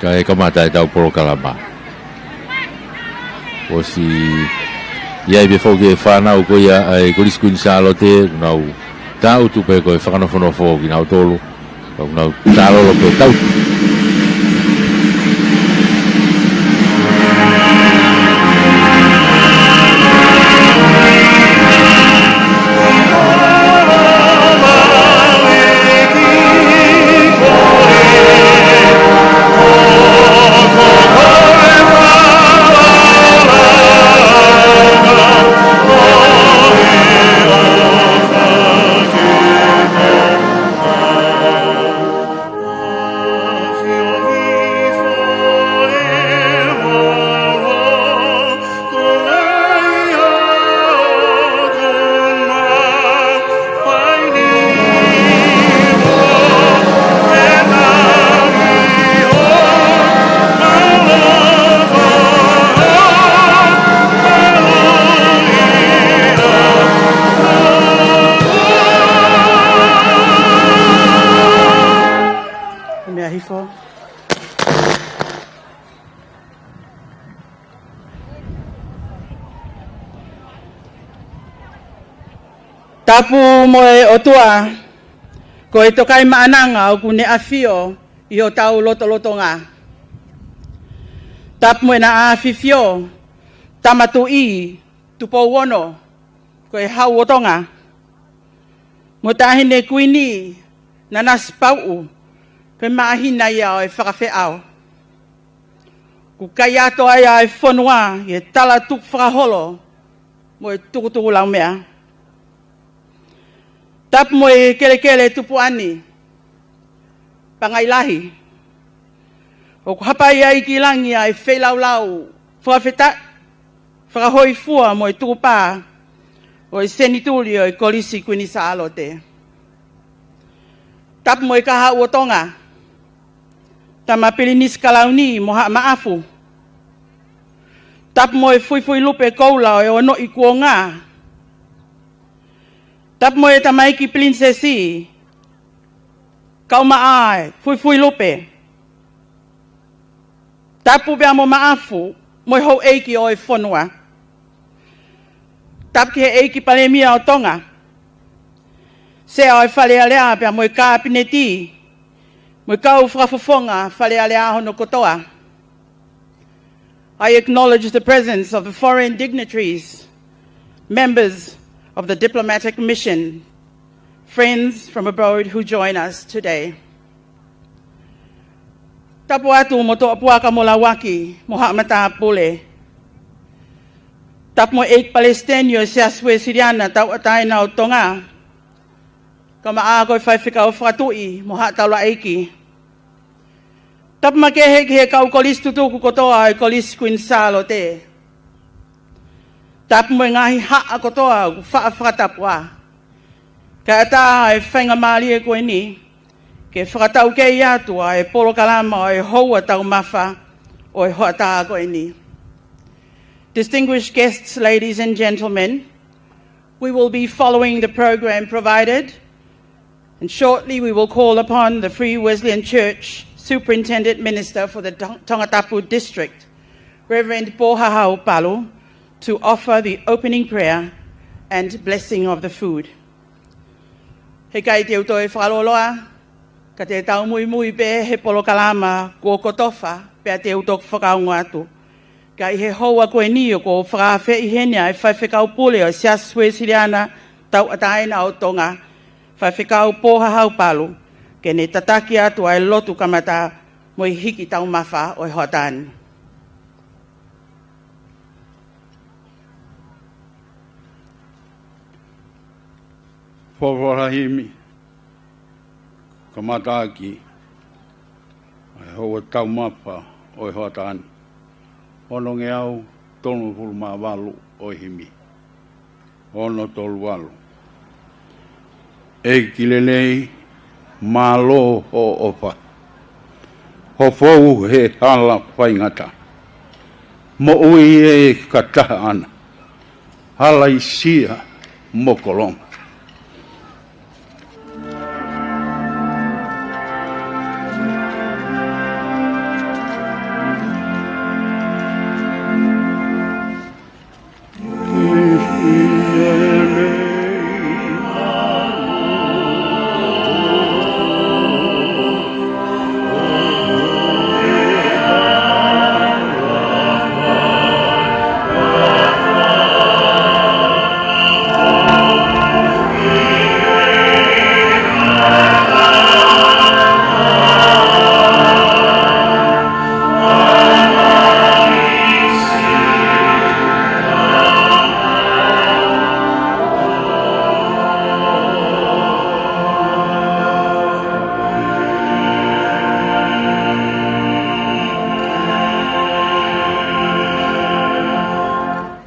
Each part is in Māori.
Kai kamata tau polo kalama. O si ia be foge fana o ko ia ai ko diskuin salo te nau tau tu pe ko fa no fono fo ki nau tolu. Nau talo lo pe tau. Tapu moe otua, ko e tokai maananga o kune afio i o tau loto ngā. Tapu moe na afifio, tamatu i, tupo wono, ko e hau otonga. Mo tahine kuini, na naspau, ko e maahina ia o e whakawhi au. Ku kai ato ai e whanua, i e tala tuk whakaholo, mo e tukutuku lau mea. Tap mo e kele tupu ani, pangailahi. O hapai ai ki langi ai whelaulau, whakawheta, whakahoi fua mo e tukupa, o e senituli o e kolisi kuini sa alote. Tap mo e kaha uotonga, tama pilinis kalauni mo ha maafu. Tap mo e fui lupe koula o e ono i kuonga. Tap mo e tamaiki prinsesi, kau maai, fui lupe. Tapu bea mo maafu, mo e hou eiki o e whanua. Tap ki he eiki palemia o tonga. Se o e whalealea bea mo e ka pineti, mo e kau whakafofonga whalealea hono kotoa. I acknowledge the presence of the foreign dignitaries, members of the diplomatic mission, friends from abroad who join us today. Tapu atu mo to apuaka mo lawaki, mo haamata pule. Tap mo eik Palestinio siya swe Siriana tau atay na o tonga. Kamaagoy whaifika o whakatui, mo haataula eiki. Tap makehek he kau kolis tutuku kotoa ay kolis kuin salo te. Tap mo ngahi haa kotoa whaafratapua. Ka ata ai whainga maali e koe ni, ke whakatau kei atua e polo kalama o e houa tau mawha o e hoata koe ni. Distinguished guests, ladies and gentlemen, we will be following the program provided, and shortly we will call upon the Free Wesleyan Church Superintendent Minister for the Tongatapu District, Reverend Pohahau Palu, to offer the opening prayer and blessing of the food. He kai te uto e whakaloloa, ka te tau mui pe he polo kalama kua kotofa pe te uto whakaunga atu. Ka i he houa koe ni o ko whakawhi i henia e whaiwhikau pule o sia sue Siriana tau ataina o tonga, whaiwhikau Pohahau Palu, ke ne tataki atu ai lotu kamata mo i hiki tau mawha o i hoatani. Whawarahimi, kamataki, ai hoa tau mapa o i hoatani. Ono nge au, tonu hulma walu o i himi. Ono tolu walu. E kilelei, malo ho opa. Ho fou he hala whaingata. Mo ui e kataha ana. Hala isia mokolonga.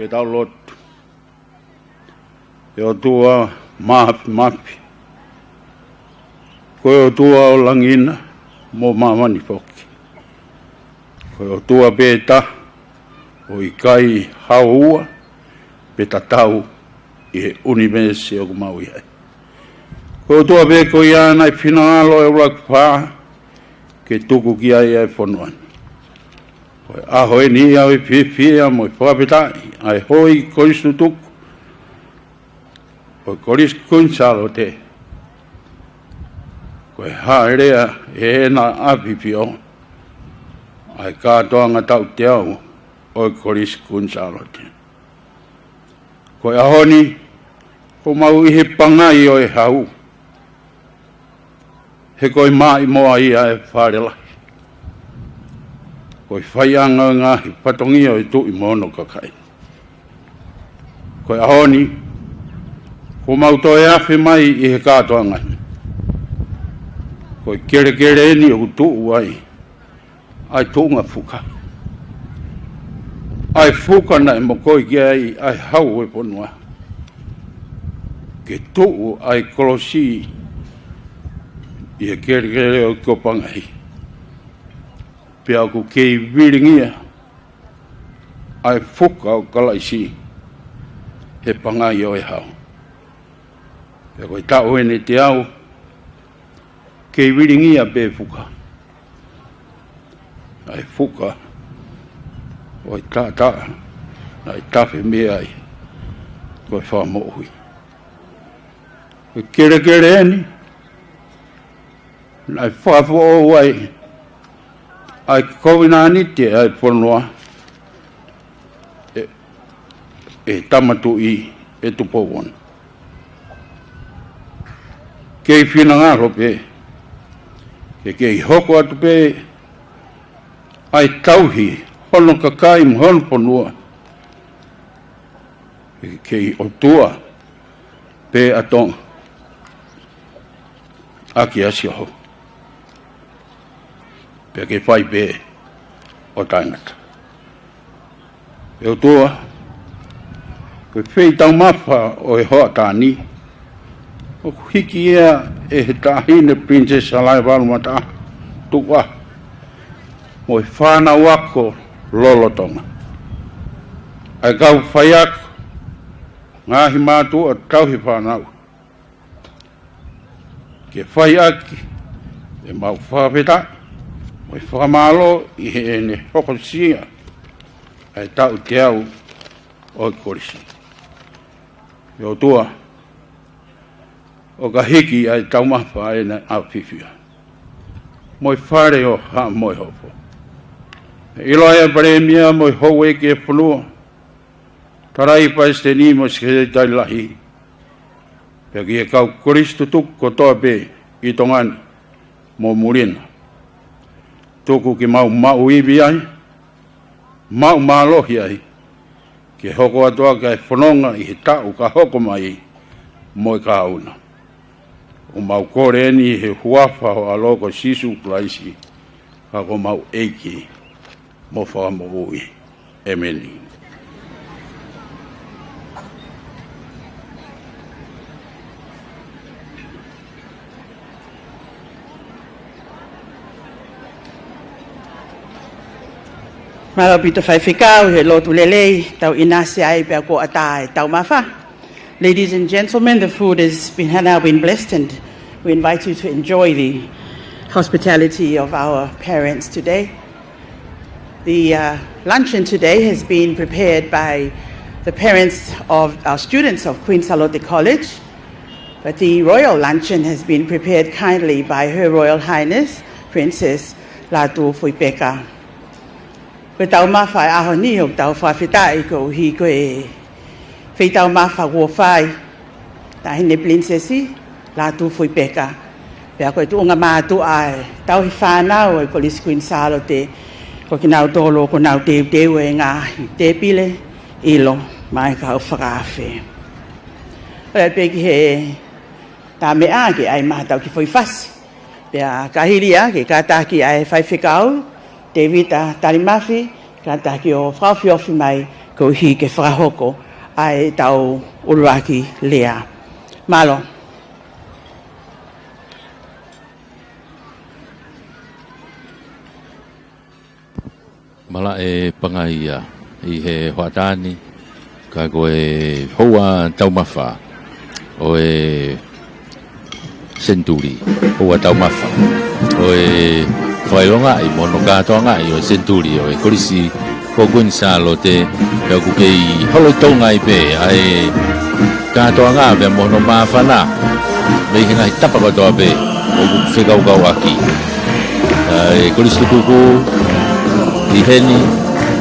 pe tau lot. E o tua mapi. Koe o tua o langina, mo mamani poki. Koe o tua beta, o i kai haua, pe tatau i he universe o kumau i hai. Koe o tua be ko i ana i pinangalo e urak pā, ke tuku ki ai e whonuani. Koe ahoe ni au i pipia mo i whapetai, ai hoi koristu tuku. Koe koristu kunsalo te. Koe haerea e na apipio, ai kātoanga tau te au, o koristu kunsalo te. Koe ahoni, ko mau i he pangai o e hau. He koe mai moa ia e wharelahi. Koe whaianga ngahi patongi o i tu i mono kakai. Koe ahoni, ko mau to e awhi mai i he kātoa ngai. Koe kere ni o tu uai, ai tūnga fuka. Ai fuka na e mo koe ki ai hau e ponua. Ke tu ai kolosi i he kere o kopangai. Pea ku kei viringia, ai fuka o kalaisi, he pangai o e hau. Pea koe tau ene te au, kei viringia pe fuka. Ai fuka, o i tā, ai tafe mea ai, koe whamohui. Koe kere eni, ai whafo o ai, ai kovina ni te ai ponua e tamatu i e tupo won. Kei whina ngaro pe, kei hoko atu pe, ai tauhi, hono kakai mhono ponua, kei otua pe atong, aki asio ho. Pea ke whai pē o taingata. E o toa, koe whei tau mawha o e hoa tāni, o hiki ea e he tāhine Princess Alai Walumata, tukwa, mo e whānau ako lolotonga. Ai kau whai ako, ngāhi mātua tauhi whānau. Ke whai aki, e mau whāpetai, Oi whamalo i he ne hokosia ai tau te au o korisi. E o tua, o ka hiki ai tau mawha e na au whiwhia. Moi whare o ha moi hopo. E iloa e paremia moi hou e ke whanua. Tarai paiste ni mo se tai lahi. Pea ki e kau koristu tuk ko toa pe i tongani mo murina. Tuku ki mau iwi ai, mau malohi ai, ke hoko atua ka e whanonga i he tau ka hoko mai mo i ka auna. O mau kore ni he huafa o aloko sisu klaisi, ka ko mau eiki mo whamo ui. Emeni. Marapito whaiwhikau, he lotu lelei, tau inase ai pia ko atai, tau mawha. Ladies and gentlemen, the food has now been blessed, and we invite you to enjoy the hospitality of our parents today. The luncheon today has been prepared by the parents of our students of Queen Charlotte College, but the royal luncheon has been prepared kindly by Her Royal Highness, Princess Latu Fuipeka. Koe tau mawhai aho ni o tau whawhitai ko hi koe whi tau mawha kua whai tahine princesi Latu Fuipeka. Pea koe tuunga mātu ai tau hi whanau e ko Lis Queen Charlotte ko ki nau tolo ko nau teu e ngā te pile ilo mai ka whakawhi. Koe peki he tā mea ki ai mātau ki whaiwhasi. Pea kahiria ki kātaki ai whaiwhikau David Talimafi, kata ki o whawhiofi mai ko hi ke whakahoko ai tau Uluaki lea. Malo. Mala e pangaia i he hoatani ka koe hoa taumafa o e Senturi hoa taumafa o e whailonga i mono katoanga i o Senturi o e korisi kokun sa lo te pia kuke i holo tonga i pe ai katoanga pe mono mawhana me hinga i tapa katoa pe o kuku whekau aki ai korisi kuku i heni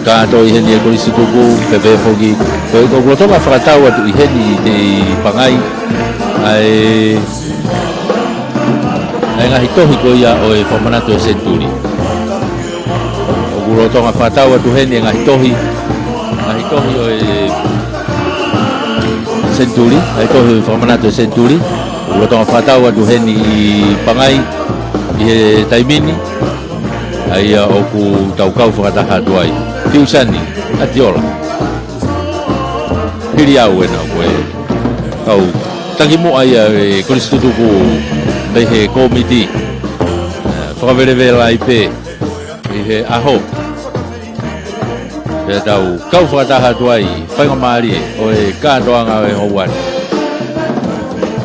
kato i heni e korisi kuku pepe fogi ko glotonga whakatau atu i heni te pangai ai ngahi tohi ko ia o e whamanato e Senturi o glotonga whakatau atu heni e ngahi tohi o e Senturi ngahi tohi o e whamanato e Senturi o glotonga whakatau atu heni i pangai i he taimini ai o ku tau kau whakataha tuai Fiusani Atiola hiri au e na koe kau tangi mo ai e koristutuku mai he komiti whakawerewela i pe i he aho e tau kau whakataha tuai whainga maari o e kātoanga o e houani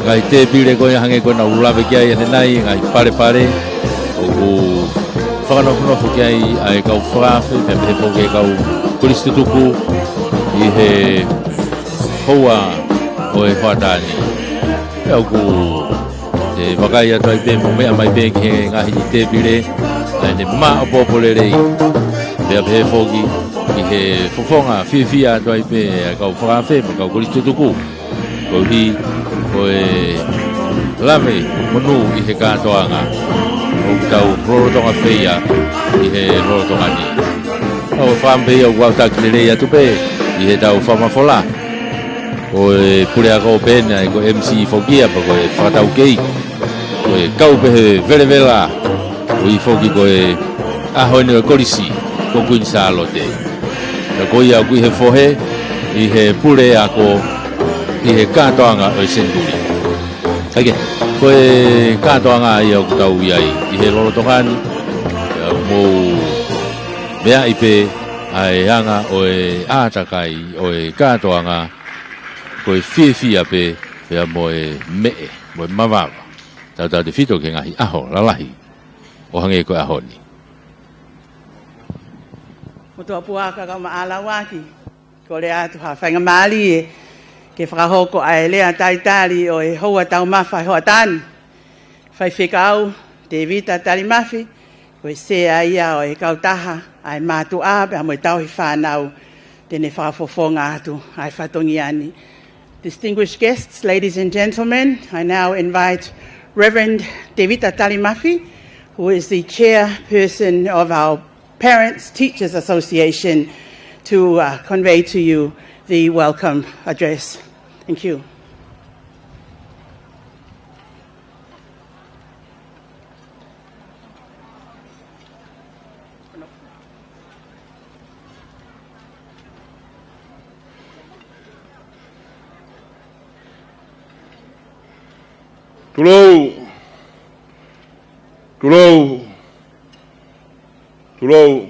ngai te pire koe hange koe na ulawe kia i ane nai ngai pare o ku whakanofu kiai ai kau whawhi pe me poke kau koristutuku i he hoa o e whatani e au ku te wakai atu ai pe mo mea mai pe ki he ngahi i te pire ai ne maa popole rei pe pe foki i he fofonga whiwhia atu ai pe kau whawhi ma kau koristutuku ko hi o e lave monu i he kātoanga o tau rorotonga whia i he rorotonga ni. O whampei au wau takirerei atu pe i he tau whamafola. O e pure ako pena e ko MC Fokia pa ko e whakatau kei. Ko e kau pehe verevela o i Foki ko e ahoine o korisi ko kuin sa alote. Ka ko ia kui he fohe i he pure ako i he kātoanga o e Senturi. Kage. Koe kātoanga ai au tau iai i he lorotongani mō mea ipe ai anga o e ātakai o e kātoanga koe whiwhia pe pea mo e mee, mo e mawawa tau te whito ke ngahi aho, lalahi o hange koe aho ni Mo tua puaka ka maala waki ko le atu ha whainga maali e ke whakahoko ai lea taitari o e hoa tau mawhai hoa tani. Whai whikau, te vita tari mawhi, ko e sea ia o e kautaha, ai mātu ape, a mo e tau hi whanau, tene whakafofonga atu, ai whatongi ani. Distinguished guests, ladies and gentlemen, I now invite Reverend Devita Talimafi, who is the chairperson of our Parents Teachers Association, to convey to you the welcome address. Thank you. Tulou,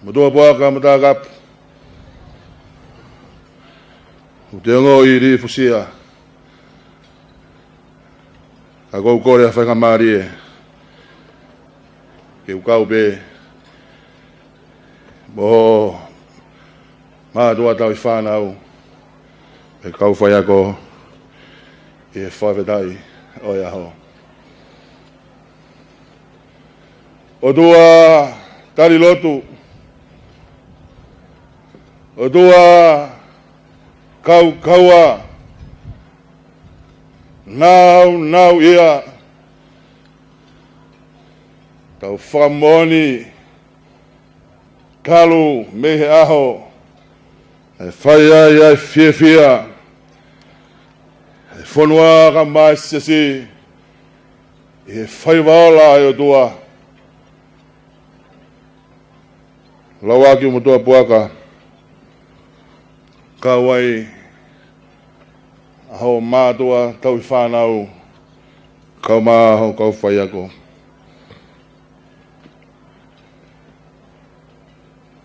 Matua Puaka Matagap, Utengo iri fusia, Ako kore a whainga marie, ke ukau pe, Moho, Mātua tau I whanau, e kau whai ako, e whaiwetai o ia ho. O tua tari lotu, o tua kaua, nau ia, tau whamoni, kalu mehe aho, e whai ai whiawhia, e whanua ka mai sesi, e whai waola e o tua, lawa ki mutua puaka kawai ho matua tau whanau kau maa ho kau whai ako.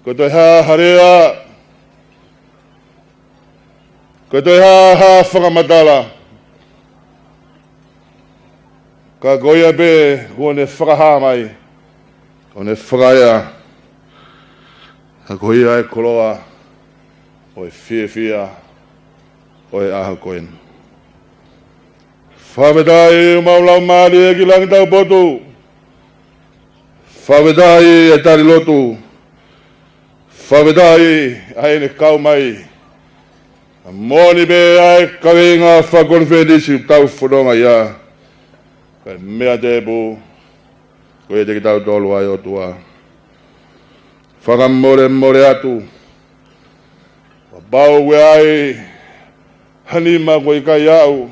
Ko toi ha harea, ko toi ha whakamatala, ka goia be kone whakaha mai, kone whakaia, ka goia e koloa, oi fia, oi aha koen. Whawedai maulau maari e ki langi tau potu, whawedai e tari lotu, whawedai ai ne kau mai, moni be ai kawenga whakonfedisi tau whanonga ia, kai mea tebu, koe te ki tau tolu ai o tua. Whakamore atu, bau we ai, hanima koe kai au,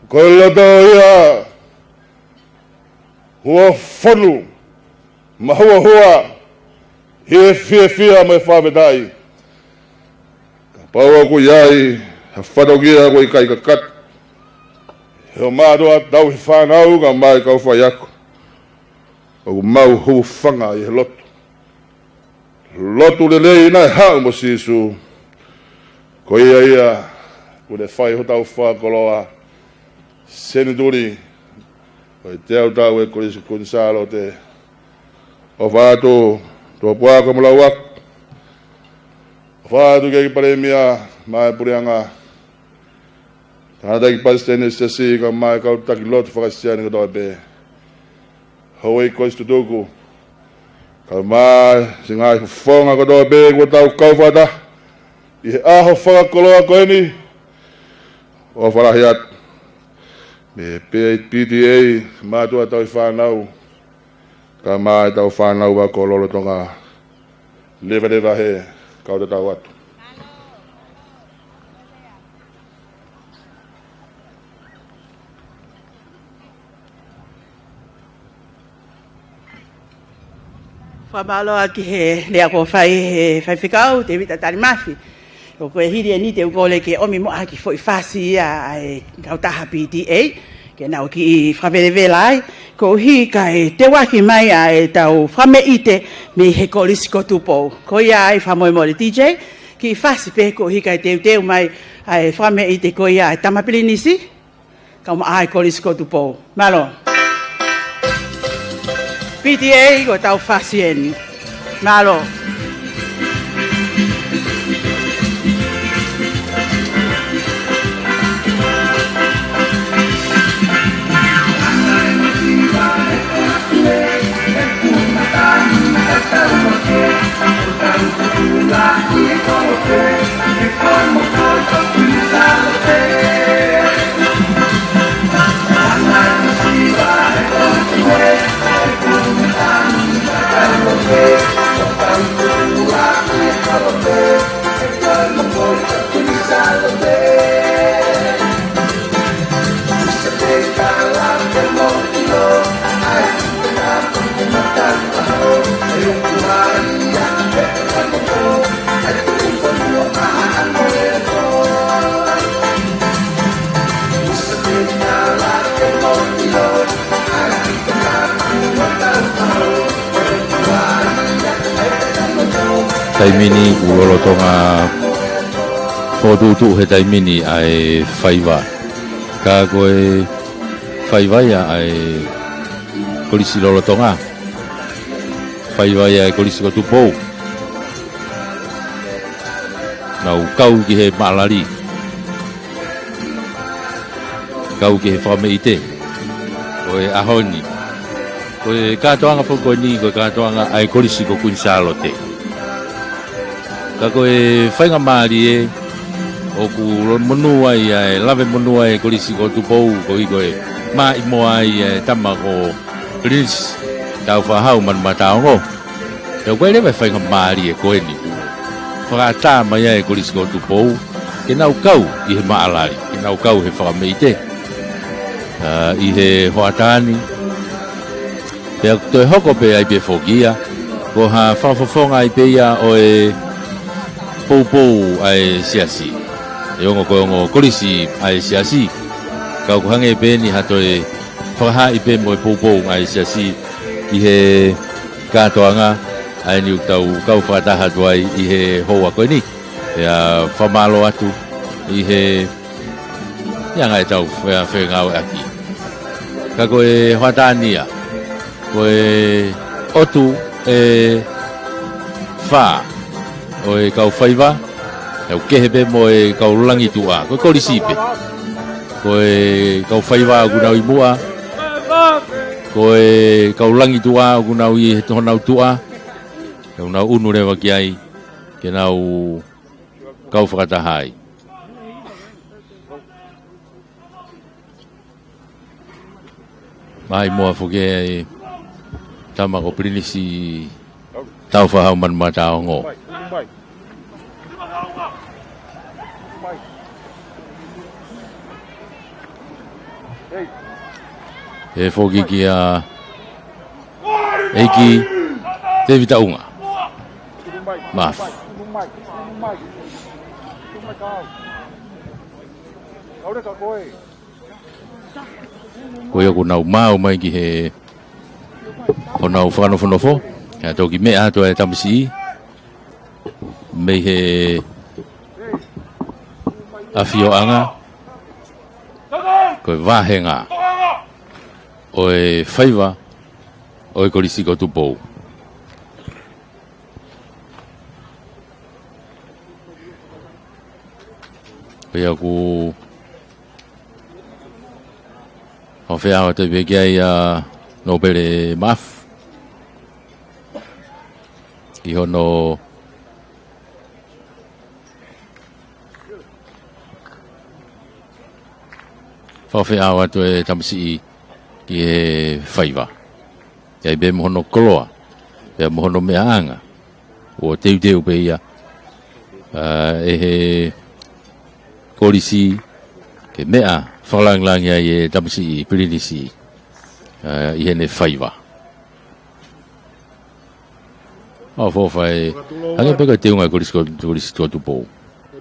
koe loto ia, hua whanu, mahua, he fia mai whawedai. Ka pau aku iai, ha whanogia koe kai kakat. Heo mātua tau he whanau ka mai kau whai aku. Au mau hu whanga i he lotu. Lotu le lei nai hau mo sisu. Ko ia, kune whai ho tau whakoloa. Senituri, koe te tau e kore si kunsalo te. O whātu, tō puaka mula wak. Whātu kei paremia, mai purianga. Tāna ki pasitene sesi ka mai kau taki lotu whakasiani ka tō be. Hoi kois tutuku. Ka mai singai whonga ka tō be kua tau kauwhata. I he aho whakakoloa koe ni. O wharahiat. Me PTA mātua tau i whanau. Ka mai tau whanau wa kololo tonga lewa he kau te tau atu. Whamaloa ki he lea ko whai whikau, te wita tari mafi. Ko koe hiri e ni te ukole ke omi moa ki fwoi whasi ia e kau taha PTA. Ke nau ki whawerewela ai, ko hi kai te waki mai ai tau whame ite me he kolisi ko tupou. Ko ia ai whamoe mori DJ, ki whasi pe ko hi kai teu mai ai whame ite ko ia ai tamapili nisi, kau ma ai kolisi ko tupou. Malo. PTA ko tau whasi eni. Malo. Taimini ulolo tonga fotutu he taimini ai whaiwa. Ka koe whaiwaia ai kolisi lolo tonga. Whaiwaia ai kolisi ko tupou. Nau kau ki he maalari. Kau ki he whame ite. Koe ahoni. Koe katoanga whoko ni, koe katoanga ai kolisi ko kunsalo te. Ka koe whainga maari e o ku monua i e lawe monua e kolisi ko tupou ko i koe maa i moa i e tama ko rins tau whahau man mataongo. Tau koe lewe whainga maari e koe ni whakata mai e kolisi ko tupou ke nau kau i he maalari, ke nau kau he whakameite i he hoatani pe toi hoko pe ai pe fogia ko ha whafonga I pe ia o e pou ai siasi e ongo ko ongo kolisi ai siasi ka ko hange pe ni hato e whakaha I pe mo e pou ai siasi I he katoanga ai ni utau kau whataha tuai I he hoa koe ni e a whamalo atu I he ianga e tau whengau aki ka koe whatania koe otu e wha o e kau whaiva e o kehepe mo e kau langi tua koe kolisipe koe kau whaiva o gunau I mua koe kau langi tua o gunau I he tohonau tua e unau unu rewa ki ai ke nau kau whakatahai mai mua whuke e tama ko prinisi tau whahau manmata o ngō e whoki ki a eiki te vita unga maf koe aku nau mau mai ki he o nau whanofo e toki mea to e tamisi me he awhio anga koe wahenga o e whaiva o e kolisi ko tupou koe aku o whea te peke ai a no pere maf I hono whawhea atu e tamisi ki e whaiva Ia be mohono koloa Ia mohono mea anga o teu pe ia e he kolisi ke mea whalanglangi ai e tamisi pirinisi I hene whaiva o whawhai hange peka te unga kolisi tua tupou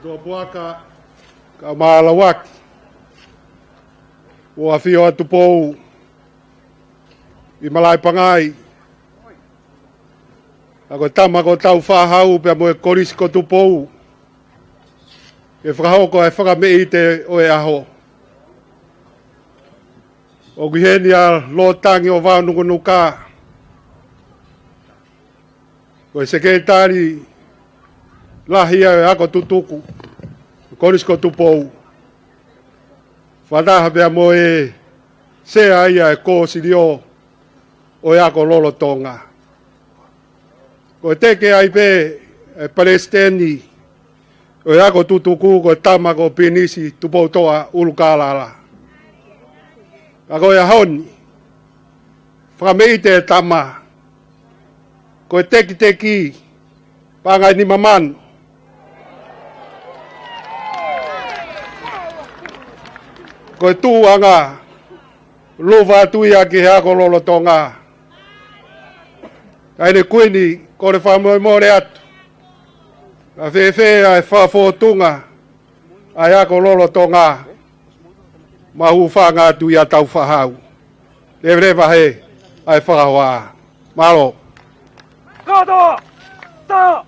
Tua puaka ka maalawaki o a whio atu pou I malai pangai a koe tama ko tau whahau pia mo e korisi ko tupou e whakahoko e whakamei te o e aho o giheni a lotangi o whanungunuka koe sekretari lahia e ako tutuku korisi ko tupou whataha pia mo e sea ia e kōsirio o e ako lolo tonga. Ko teke ai pe e Palestini o e ako tutuku ko tama ko pinisi tupou toa ulukalala. Ako e honi, whameite e tama, ko e teki pangai ni mamanu. Ko e tūanga luva tuia ki he ako lolo tonga. Aine kuini, ko re whamoe more atu. A whewhea e whawhotunga, ai ako lolo tonga. Mahu whanga atu ia tau whahau. Rewa he, ai whahawa. Malo. Kato! Ta!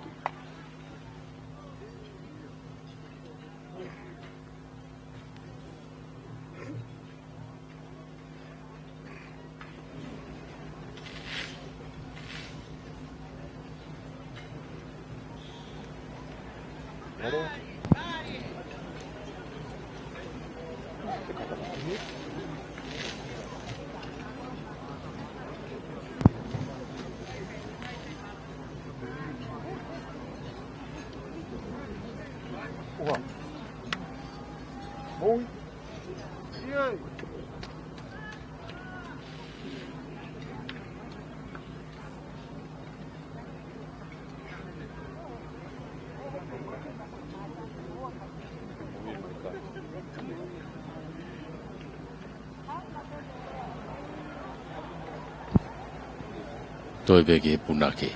Toi peke punake.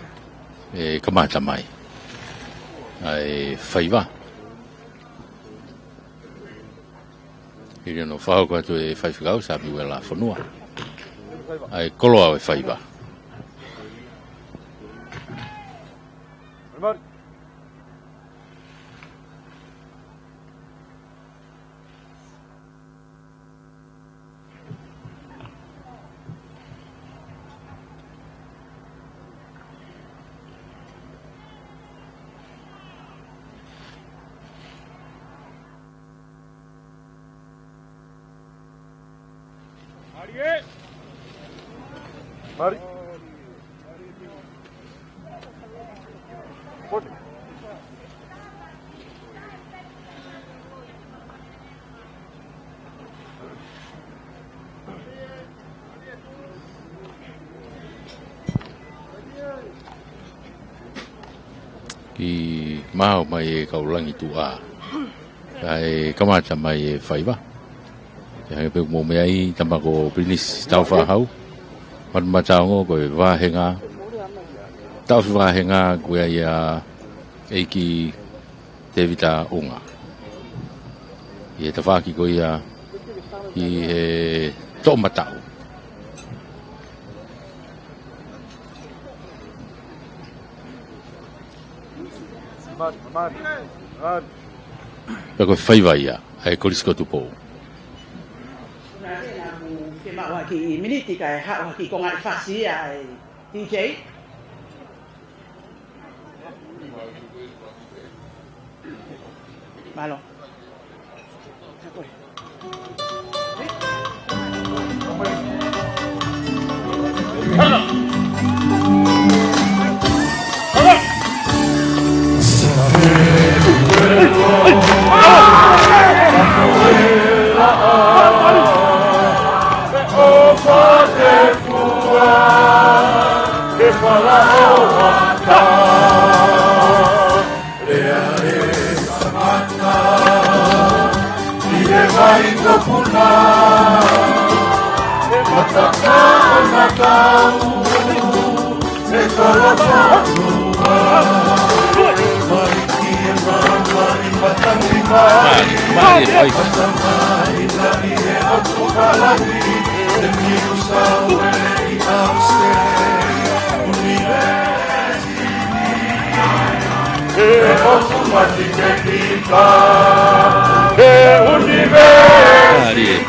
kamata mai ai faiva no whao kua tu e whaiwhikau sa miwe la whanua ai kolo au e whaiva Mari. ki mau mai e kaulangi tu a kai kamata mai e whaiva e pe mo me ai tamako prinis tau whahau man matango ko vahenga tau vahenga ko ia e ki te vita unga e te whaki ko ia i e tō matau Peko whaiva ia ai korisko tupo ke maua ki miniti kai hawa ki konga fasi ai DJ malo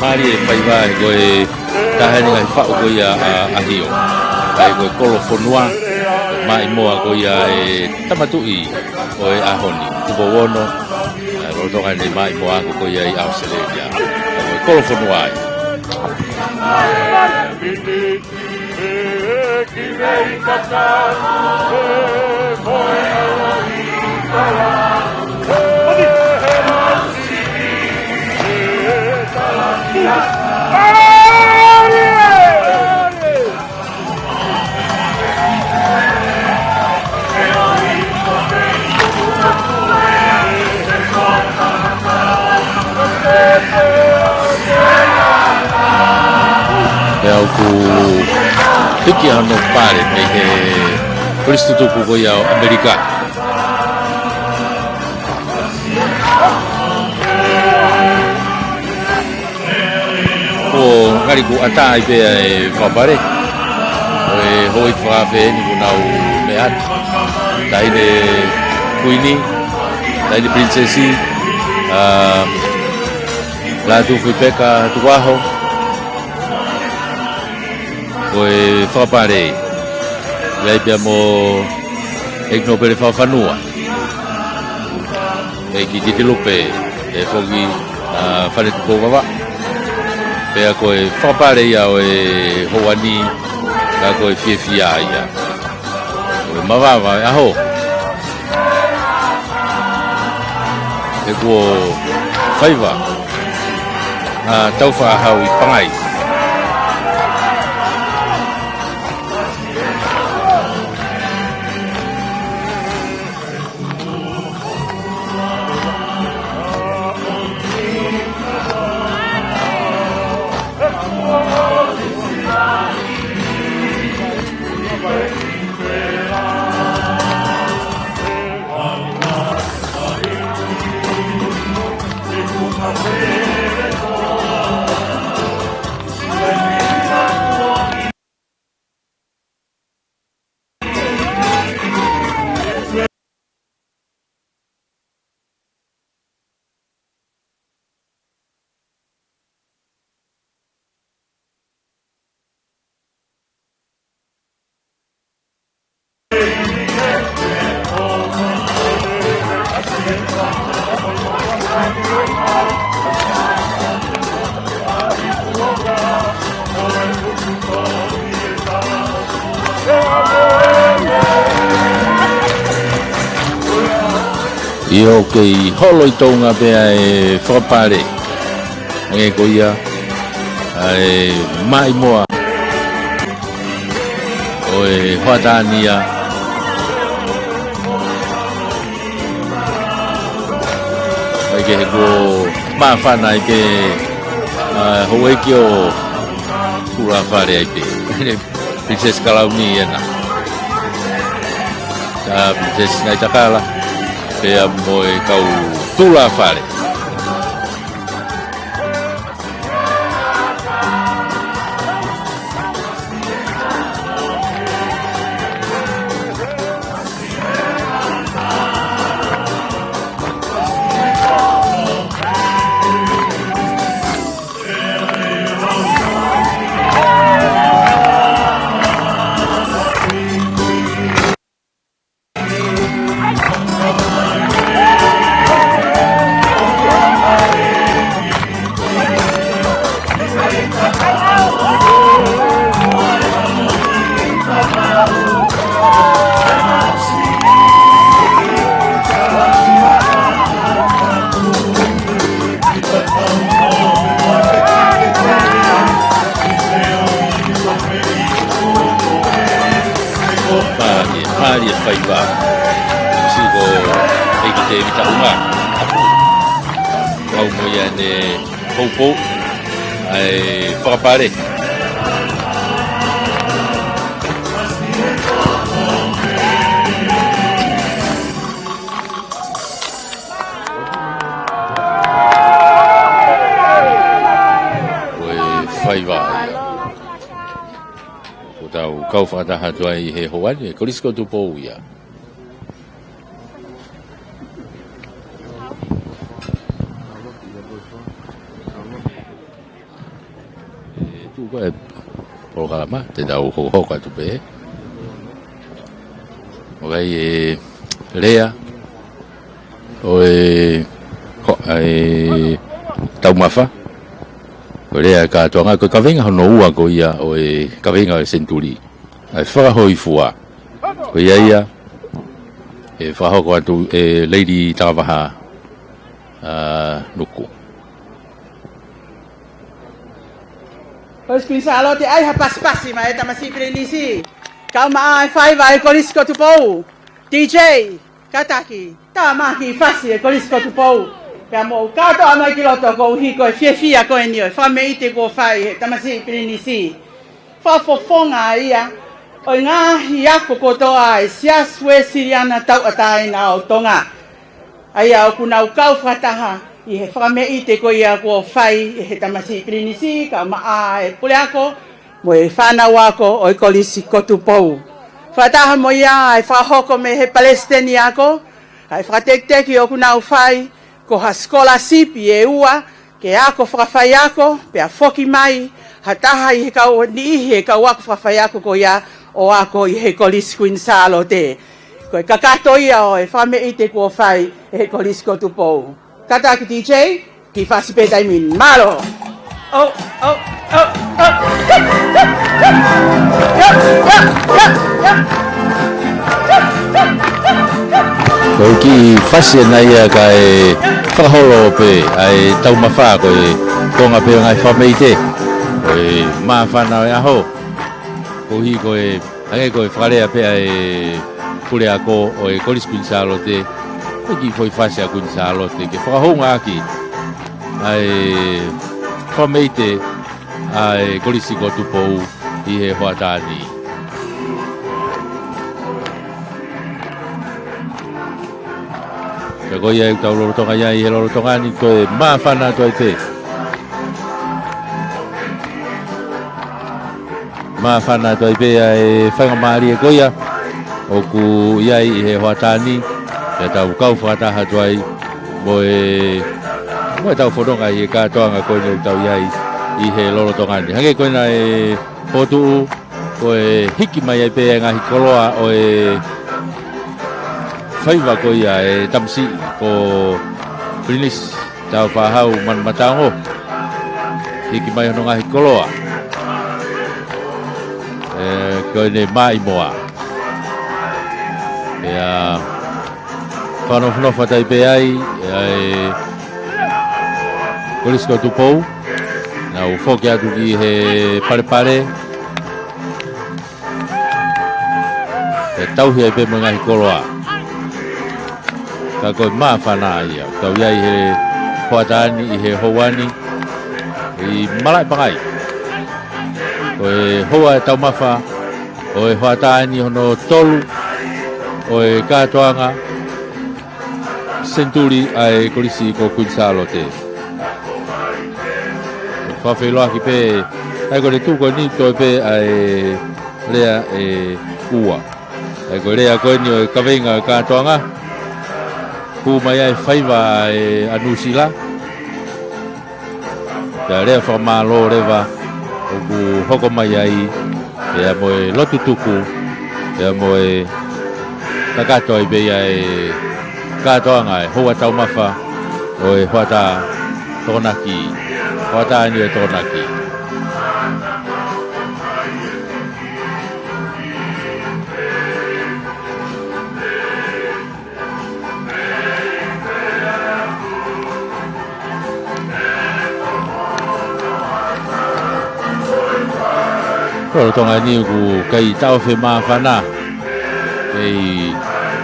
Mari e whaiva e koe tahani ngai whao koe ia ahio. Kai koe kolofonua, mai moa koe ia e tamatui koe ahoni. Kubo wono, rotonga nei mai moa koe ia i Australia. Koe kolofonua ai. Au ku tiki ano pare me he Kristo ku ko ia Amerika o ngari ku ata i pe fa pare o hoi fa fe ni ku nau me at dai de kuini dai de princesi la tu fui peka tu aho Koe whapare, lei pia mo ekno pere whawhanua. E ki te lupe, e whoki whare tupo wawa. Pea koe whapare ia o e hoani, ka koe whiawhia ia. Koe mawawa e aho. E koe whaiva, tau whahau i pangai. I o kei holo I tonga pea e whakapare. Nge ko ia ai mai moa. O e whatania. Ai ke ko mawhana I ke hoe ki o kura whare ai pe. Princess Kalauni ena. Ta Princess ngai takala. Pea moe kau tula whare. Maria Faiva sigo ekite vitauma au moia ne popo ai whakapare Faiva tau kau whakataha tuai he hoane, korisko tu pou ia. Tu koe prokalama, te tau hoka tu pe. Okai e lea, o e tau mawha. Ko lea ka toanga ko kawenga hono ua ko ia o e kawenga o Centuri. Ai whakahoi fua. Ko ia e whakahoko atu e Lady Takawaha nuku. Pois pinsalo te ai hapas-pasi ma eta masi prenisi. Kau ma ai Faiva e korisko tu pou. DJ Kataki. Ta ma ki fasi e korisko tu pou. Pea mo kato amai ki loto ko hiko e fia ko e nio. Wha me ite ko whai he tamasi prenisi. Wha fofonga ia. O ngā hiako kotoa e sia sue siriana tau atai na o tonga. Aia o kuna u kau whataha. I he whame ite ko ia ko whai e he tamasi prenisi. Ka maa e pule ako. Mo e whanau ako o e kolisi kotu pou. Whataha mo ia e whahoko me he Palestini ako. Ai whatekteki o kuna u whai. Ko ha scholarship I e ua, ke ako whakawhai ako, pea whoki mai, hataha I he kau ni he kau ako whakawhai ako ko ia, o ako I he kolisi kuin salo te. Ko e kakato ia o e whame ite kua whai, e he kolisi ko tupou. Kata ki DJ, ki whasi petai min, malo! Oh, oh, oh, oh! Ko ki whasi na ia ka e whakaholo pe ai tau mawha ko e tonga pe ngai whameite. Ko e mawhana e aho. Ko hi ko e ange ko e whakarea pe ai pule ako o e kolis pinsalo te. Ko ki foi whasi a pinsalo te ke whakahonga aki. Ai whameite ai kolisi ko tupou I he hoatani. Ko ia tau loro tonga ia I he loro tonga ni ko e mawhana toi te. Mawhana toi pe e whainga maari e ko ia. O ku ia I he hoatani. E tau kau whakataha toi. Mo e tau whodonga I he kātoanga ko e tau ia I he loro tonga ni. Hange ko ina e hotu ko e hiki mai ai pe e ngahi koloa o e Faiva ko ia e tamsi ko Prinis tau whahau man matango hiki mai hono ngahi koloa ko ne mai moa ea whanofa tai pe ai Kolisko tupou na o foki atu ki he pare e tauhi ai pe mga hi koroa ka koe maa whana ia tau iai he hoatani i he houani i malai pangai koe hoa e tau mawha o e hoatani hono tolu o e katoanga Senturi ai kolisi ko Kunsalo te whawhiloa ki pe ai koe tuko ni toi pe ai lea e ua ai koe lea koe ni o e kawenga o katoanga ku mai ai whaiva e anusila te lea whamalo rewa o ku hoko mai ai e a moe lotu tuku e a moe takato ai bei ai katoanga e hoa tau mawha o e hoata tonaki hoata ani e tonaki Koro tonga ni ku kai tau fe maa whana kei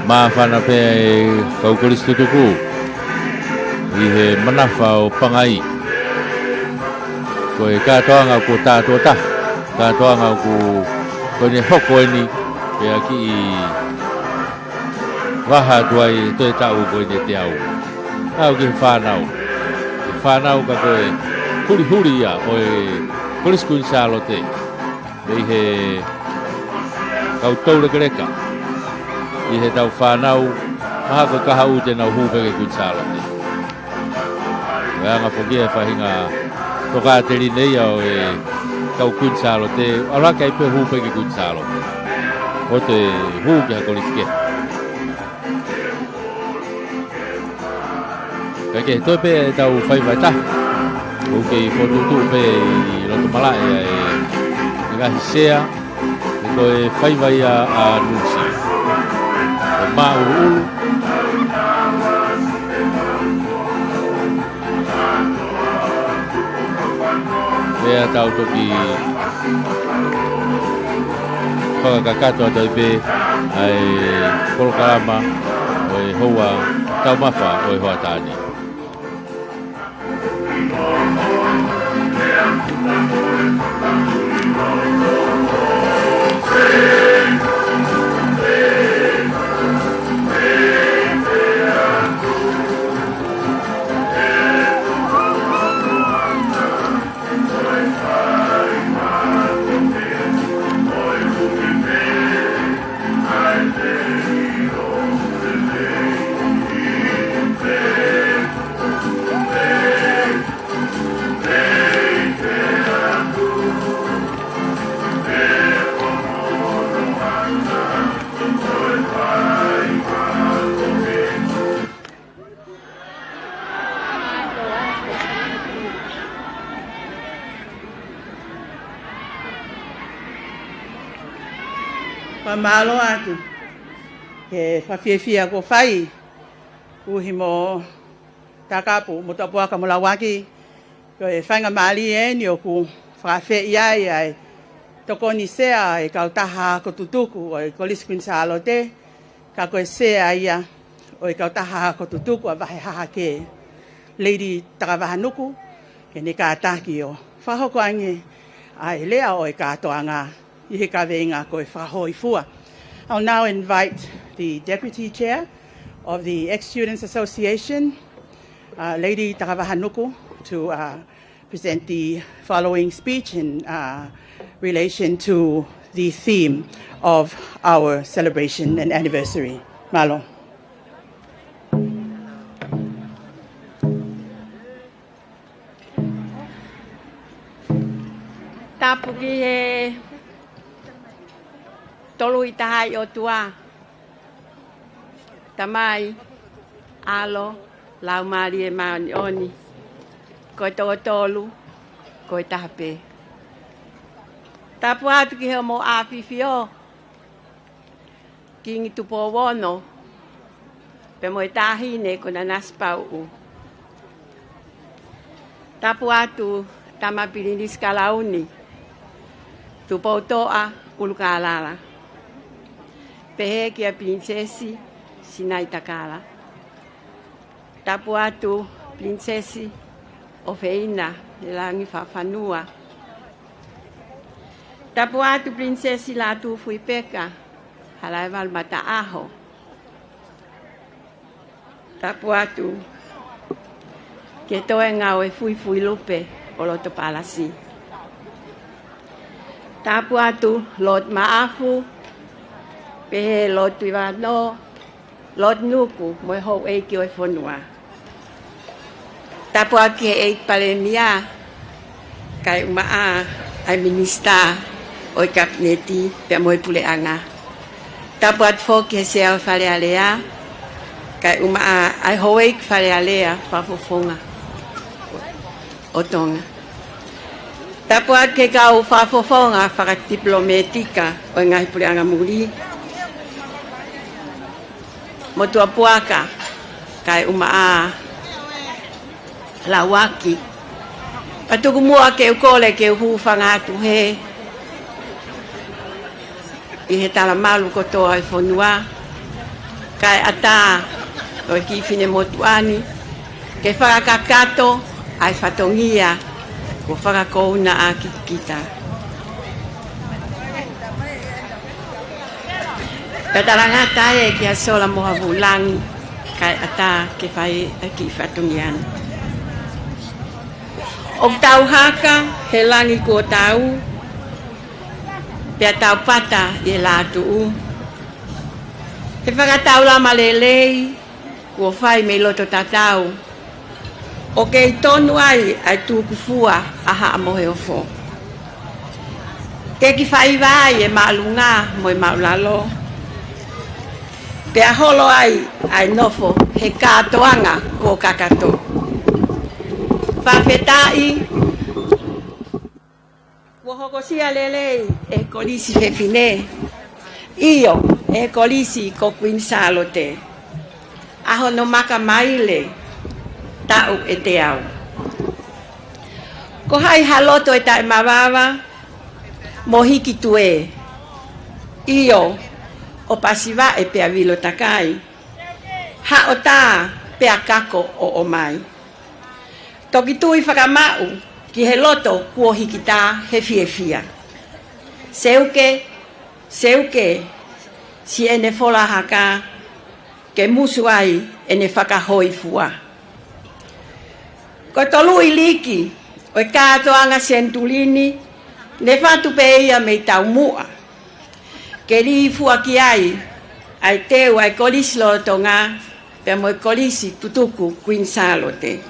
maa whana pe kau Kolisko tuku i he manafa o pangai ko e katoanga ko tātua ta katoanga ko ne hoko ni pe aki i waha tuai toi tau ko ne te au au ki whanau ka koe huri ia o e Kolisko Kunsalo te i he kau taure kereka i he tau whanau maha ko kaha ute nau hūpeke Kunsalo te Anga whokia e whahinga toka teri nei au e kau Kunsalo te araka i pe hūpeke Kunsalo o te hūke ha Koliske Kake toi pe tau whaiwaita hūke i whotutu pe i loto malai e ngahi sea e koe whaiwai a nusi e maa uru Pea tau toki whakakato a tau pe ai kolokarama o e hoa tau mawha o e hoa tāni Malo atu ke whawhiawhia ko whai uhi mo takapu mo tapuaka mo lawaki ko e whainga maali e ni o ku whawhia iai ai toko ni sea e kau taha ko tutuku o e Kolisko Kunsalo te ka koe sea ia o e kau taha ko tutuku a wahe haha ke Lady Takawahanuku ke ne ka ataki o whahoko ange ai lea o e katoanga I he kawenga ko e whahoi fua. I'll now invite the Deputy Chair of the Ex-Students Association, Lady Takawahanuku, to present the following speech in relation to the theme of our celebration and anniversary. Malo. Tapuki he tolu I tahai o tua. Tamai, alo, lau mari e maoni oni. Koe tō tolu, koe tahape. Tapu atu ki he mo awhiwhi o. Ki ngi tupo wono. pe mo tahine ko na naspau u. Tapu atu tama pilinis kalauni. Tu pautoa ulukalala. Pehe kia prinsesi sinai takala. Tapu atu prinsesi ofeina langi fafanua. Tapu atu prinsesi latu fui peka halaival mata aho. Tapu atu ke toe ngau e fui lupe o loto palasi. Tapu atu lot maafu pehe lot tuivano lot nuku mo ho e ki o fonua. Tapu ake e palemia kai umaa ai minista o kabineti pe mo pule anga. Tapu at fo ke se al fale alea kai umaa ai ho e fale alea fa fofonga. O tonga. Tapu at ke kau fa fofonga fa diplomatika o ngai pule anga muri. Motua puaka kai umaa lawaki. Patuku mua ke ukole ke uhu fangatu he. I he tala malu kotoa i fonua. Kai ata o ki fine motuani. Ke whakakato ai whatongia ko whakakouna a kita. Katarangata e ki a sola moha vulangi kai ata ke whai a ki whatongiana. O tau haka he langi ko tau. Pea tau pata i latu u. He whakatau la malelei kua whai me loto tatau. O kei tonu ai tūku fua aha amohe o fo. Ke ki whai vai e maalunga mo e maulalo. Pea holo ai nofo he kātoanga ko kakato. Whawhetai kua hokosia lelei e kolisi fefine. Iyo e kolisi ko Queen Salote. Aho no maka maile tau e te au. Ko hai haloto e tae mawawa mohiki tue. Iyo o pasiva e pea vilo takai. Ha o tā pea kako o mai. Toki tui whakamau ki he loto kua hiki tā he fia. Seuke si ene fola haka ke musu ai ene whakahoi fua. Ko tolu i liki o e kātoanga sentulini ne whatu pe ia mei tau mua. Ke li fua ki ai teu ai kolisi lotonga pe mo kolisi tutuku Queen Salote.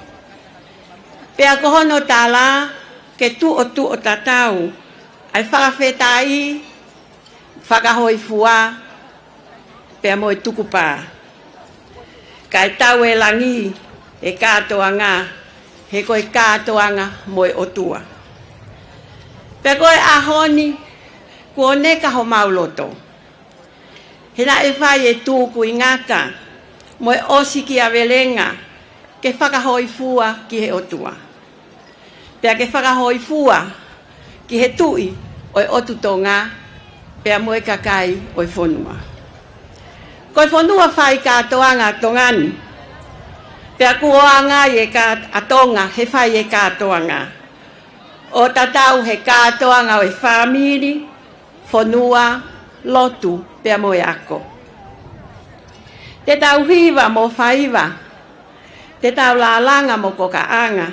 Pea kohono tala ke tu o tatau ai whakawhetai whakahoi fua pea mo tukupa. Kai tau e langi e kātoanga he koe kātoanga mo e otua. Pea koe ahoni kua neka ho mauloto. Hena e whai e tūku i ngata mo e osi ki a velenga ke whakahoi fua ki he otua. Pea ke whakahoi fua ki he tui o e otutonga pea mo e kakai o e whonua. Koe whonua whai kātoanga tongani. Pea kuoanga e ka atonga he whai e kātoanga. O tatau he kātoanga o e whamiri, whonua, lotu, pea mo e ako. Te tau hiva mo whaiva. Te tau lalanga mo kokaanga.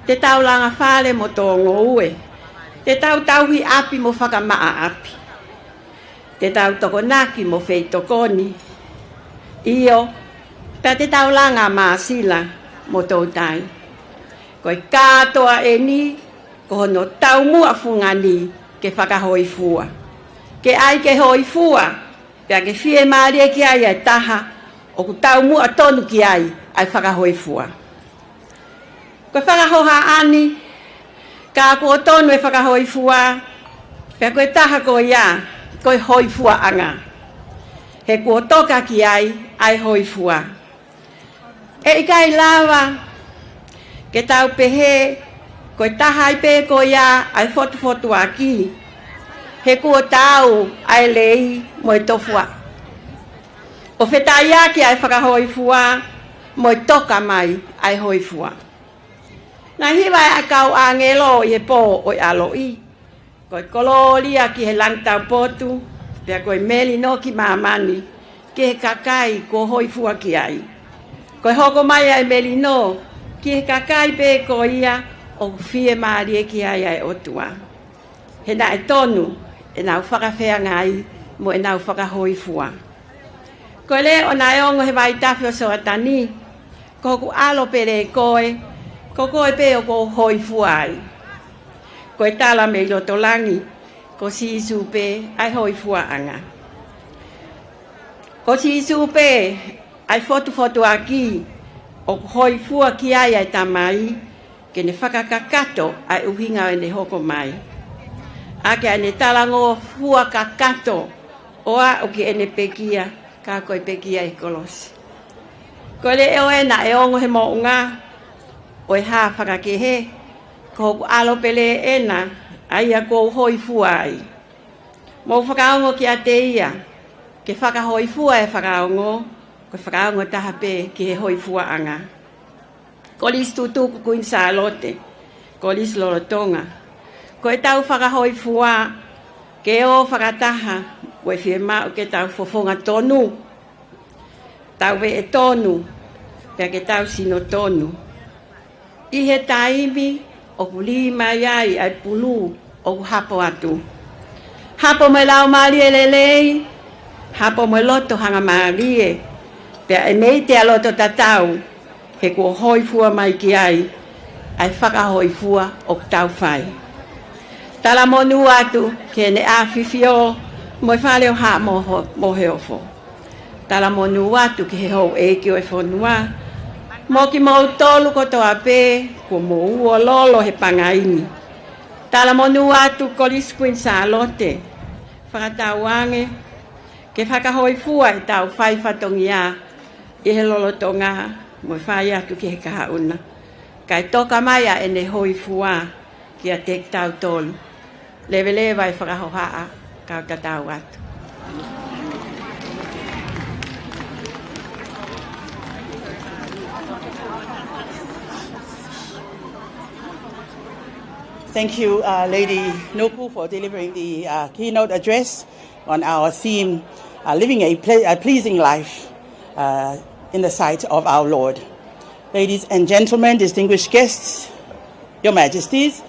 Te tau langa whale mo tongo ue. Te tau tauhi api mo whakamaa api. Te tau tokonaki mo whei tokoni. Iyo, pea te tau langa maasila mo tautai. Koe kātoa e ni, ko hono tau mua fungani ke whakahoi fua. Ke ai ke hoi fua, pea ke fie maaria ki ai ai taha, o ku tau mua tonu ki ai whakahoi fua. Koe whakahoha ani, ka kua tonu e whakahoi fua, pea koe taha ko ia, koe hoi fua anga. he kua toka ki ai hoi fua. E ikai lawa, ke tau pehe, koe taha i pe ko ia ai fotu aki, he kua tau ai lei mo i tofua. O whetai aki ai whakahoi fua, mo i toka mai ai hoi fua. Nā hiwai a kau a ngelo i he pō o i alo i. Koe koloria ki he lantau potu, pia koe meli no ki mamani, ki he kakai ko hoi fua ki ai. Koe hoko mai ai meli no, ki he kakai pe ko ia, o fie maari e ki ai ai otua. He na e tonu, e nau whakawhea ngai, mo e nau whakahoi fua. Koe le o na eongo he vai tawhio soa tani, ko ku alo pere koe, ko koe pe o ko hoi fua ai. Koe tala me loto langi, ko si isu pe ai hoi fua anga. Ko si isu pe ai fotu aki, o hoi fua ki ai tamai, ke ne whakakakato ai uhinga e ne hoko mai. Ake ane talango fua kakato, oa o ki ene pekia, ka koe pekia i kolosi. Koe le eo e na e ongo he mo unga, o e ha whakakehe, ko alo pele ena, ai a ko hoi fua ai. Mo whakaongo ki a te ia, ke whakahoi fua e whakaongo, ko whakaongo taha pe ki he hoi fua anga. Kolis tutuku kuin sa alote, kolis lorotonga. Ko e tau whakahoi fua, ke o whakataha, ko e whie mao ke tau fofonga tonu. Tau we e tonu, pia ke tau sino tonu. I he taimi, o kuli mai ai ai pulu, o hapo atu. Hapo me lau maali e lelei, hapo me loto hanga maali e, pia e mei te aloto tatau, he kua hoi fua mai ki ai whakahoi fua o tau whai. Tala monu atu ke ne a whiwhio mo i whale o ha mo he ofo. Tala monu atu ke he hou e ki o e whonua. Mo ki mo tolu ko toa pe, ko mo ua lolo he pangaini. Tala monu atu kolis kuin sa alote. Whakatau ange, ke whakahoi fua i tau whai whatongia i he lolo tonga mo whai atu ki he kahauna. Kai toka mai a ene hoi fua ki a tek tau tolu. Lewe vai whakahohaa kau tatau atu. Thank you, Lady Noku, for delivering the keynote address on our theme, Living a Pleasing Life in the Sight of Our Lord. Ladies and gentlemen, distinguished guests, Your Majesties,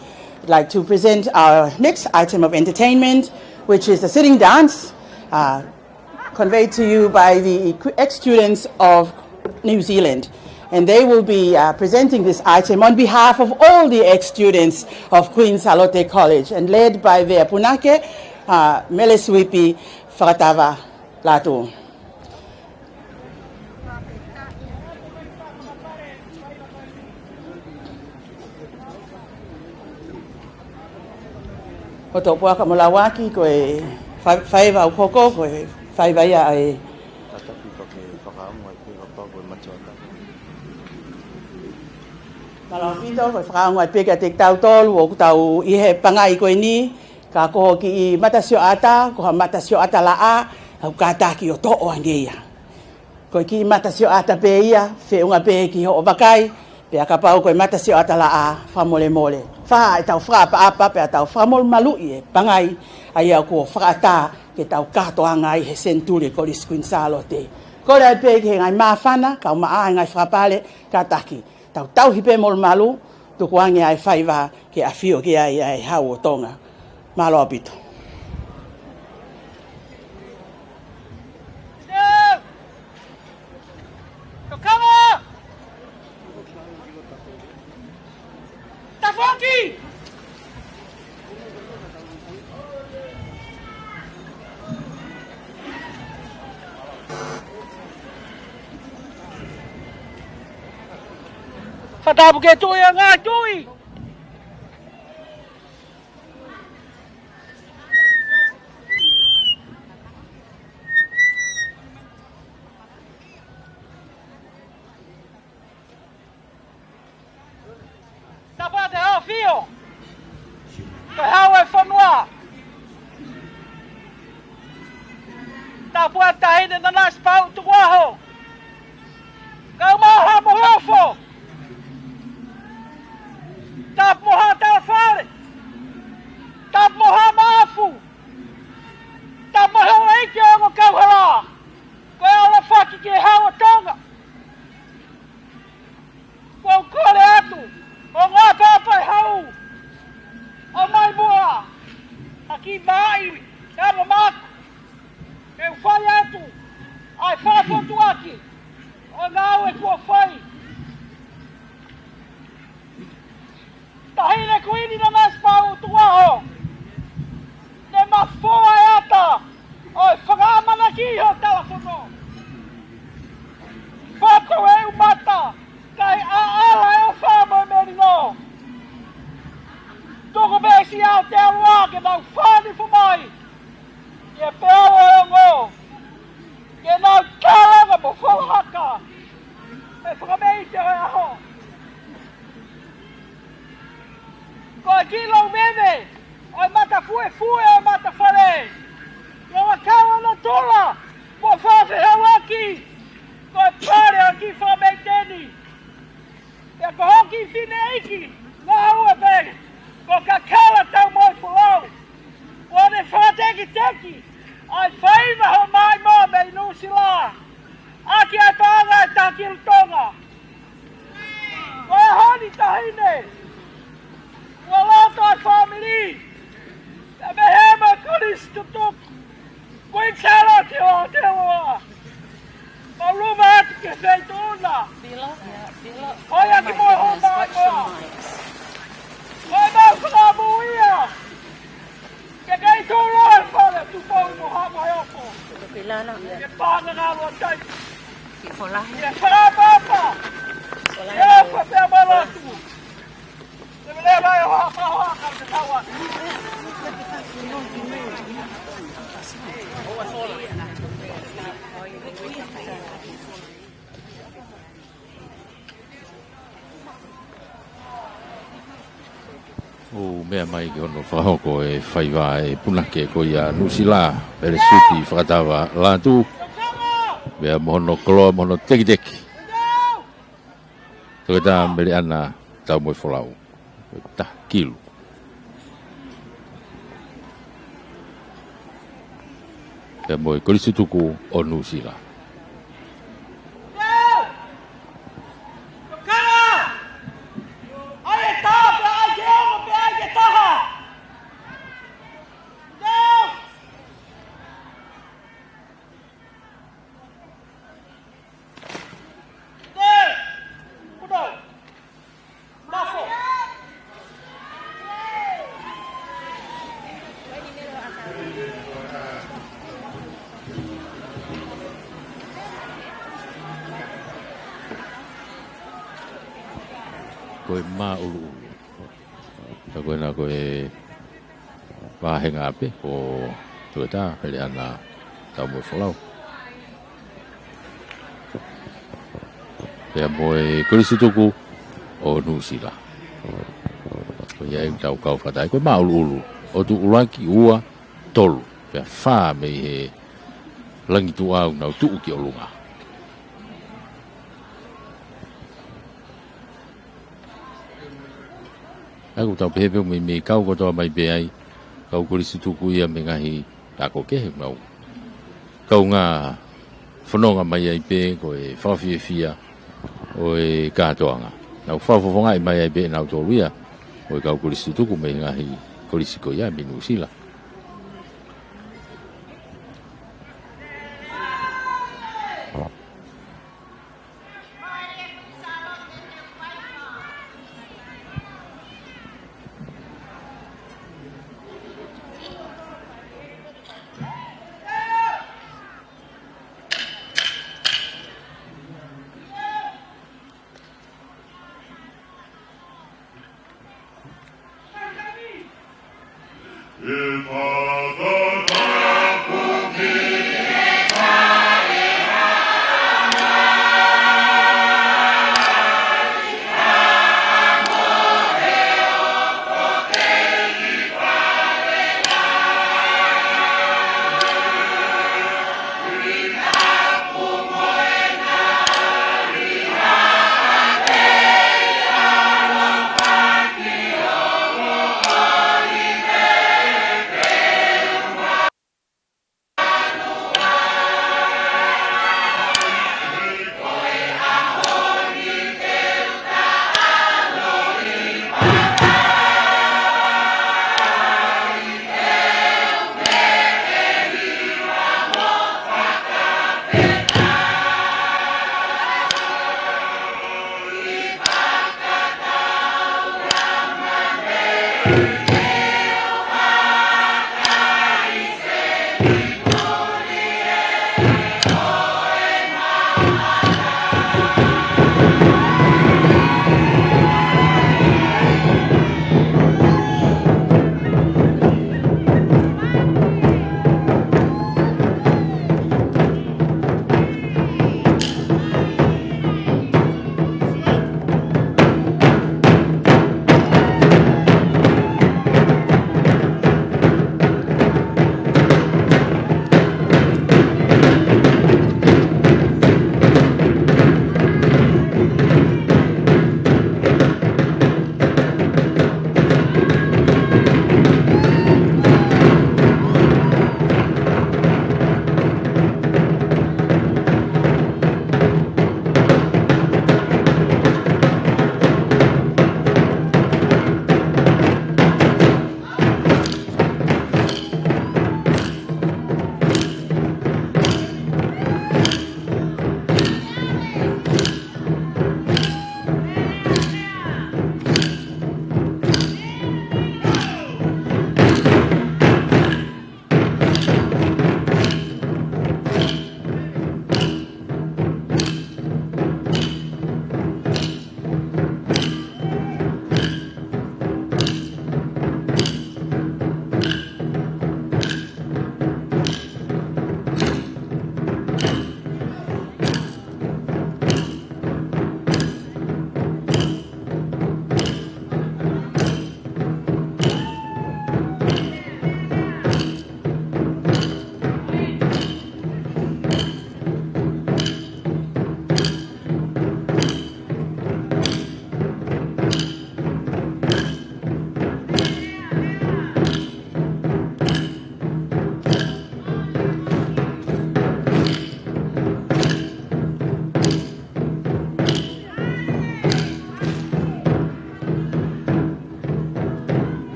I'd like to present our next item of entertainment, which is the sitting dance, conveyed to you by the ex-students of New Zealand. And they will be presenting this item on behalf of all the ex-students of Queen Salote College and led by their punake, Meleswipi Whakatawa Lato. Ko tō puaka mo lawaki, koe whai wau koko, koe whai vai ai. Malawhito, koe whakaongo ai peka te tau tolu, o tau i he pangai koe ni, ka koho ki i matasio ata, koha matasio ata la a, au kātaki o to'o angeia. Koe ki i matasio ata pe ia, whiunga pe ki ho o bakai, pe ka pau koe matasio ata la a, whamole mole. Wha e tau whapa apa, pe a tau whamol malui e pangai, ai au ko whakata ke tau katoanga i he senturi ko Queen Salote. Ko rea pe ki he ngai mawhana, kau maa ngai whapale, kātaki. Tau hipe mol malu, tuku ange ai whaiva ke a whio ke ai hau o tonga. Malo apito. Tokawa! Tafoki! Fatabu ke tu yang ngacui. desafio. Kai hau e whanua. Ta pua tahine na nas pau tu waho. Kau maha mohofo. Tap moha telefone. Tap moha maafu. Tap moha eike o kau hala. Koe ala whaki ki hawa tonga. Kau kore atu. O ngā pāpai hau. O mai mua. Aki mai. Ema maku. E whai atu. Ai whāpotu aki. O ngā ue kua whai. Tahine kuini na naspau tuaho. Ne mafoa e ata. Oi whakamana ki ho telefono. Whako e umata. Kai a ala e o whama meri no. Toko besi au te aroa ke nau whani fumai. Ke peawa e o ngō. Ke nau kālanga mo whauhaka. E whakamei te hoi aho. Koe kilo mene. Oi mata fue o mata whare. Koe kawa na tola. Mo whawhi hawaki. Koe pare o ki whamei teni. E ko hoki whine eiki. Ngā ua pēke. Ko ka kala tau moi pulau. Ko ne whateki teki. Ai whaiva ho mai mō mei nusi la. Aki ai pānga e takiru tonga. Ko e honi tahine. Ko loto ai whamiri. E me hema kuristu tuku. Ko i kala te o te oa. Ma ruma atu ke feituna. Hoi aki moi ho mai moa. Hoi mau kuna muia. Ke kei tō roe whare tu pau mo hama heopo. Ke pāna ngā lua tai. Ke wharapapa. Ke opa te amalatu. Te mele mai o hapa o haka te tawa. O mea mai ki ono whahoko e whaiwa e punake ko ia nusila pere suti whakatawa lātu mea mohono koloa mohono teki teki toke tā mele ana tau moi wholau ta kilu mea moi kolisi tuku o nusila koe mā ulu ulu. Ta koe nā koe wāhenga ape ko tue tā hele ana tau moe whalau. Pea moe korisi tuku o nusila. Koe ia im tau kau whatai. Koe mā ulu ulu. O tu ulanki ua tolu. Pea whā mei he langi tu au nau tuu ki o lunga. Aku tau pehepe me kau kotoa mai pe ai. Kau korisi tuku ia me ngahi tako kehe mau. Kau ngā whanonga mai ai pe koe whawhia fia o e kātoanga. Nau whawhawhonga i mai ai pe nau tōruia. O e kau korisi tuku me ngahi korisi ko ia me nusila. Yeah.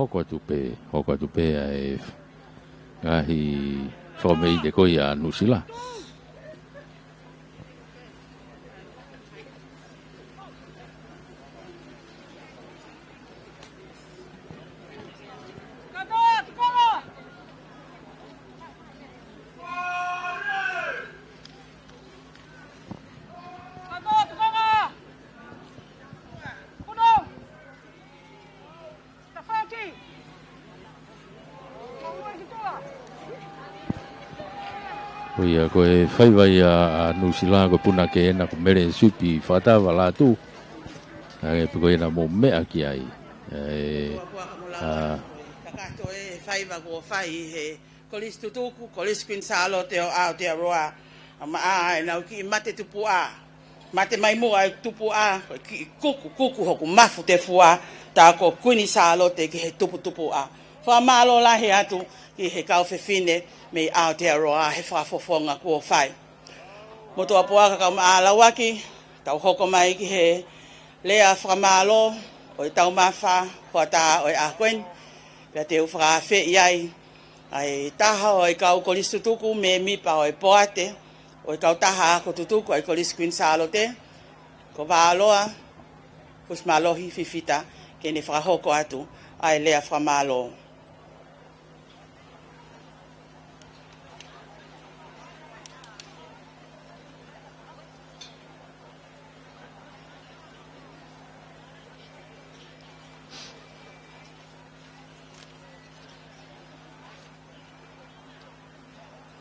hoko atu pe ai ngahi whamei de koi a Nusila. Koia koe whaiwai a Nusila ko puna ke ena ko mere supi whata wala tu. Nge pe koe na mo mea ki ai. Kakato e whaiwa ko whai he kolis tutuku, kolis kinsalo te o Aotearoa. Ma a e nau ki mate tupu a. Mate mai mua e tupu a. Ki kuku hoku mafu te fua. Tā ko kuini salo te ki he tupu a. Wha malo lahi atu ki he kauwhewhine me Aotearoa he whafofonga kua whai. Moto apuaka ka maalawaki, tau hoko mai ki he lea whamalo o i tau mawha, hoa tā o i ahkoen, pia te uwhakawhi iai, ai taha o i kau kolis tutuku me mipa o i poate, o i kau taha ako tutuku ai kolis Queensalo te, ko wāloa, kus malohi fifita, ke ne whakahoko atu, ai lea whamalo.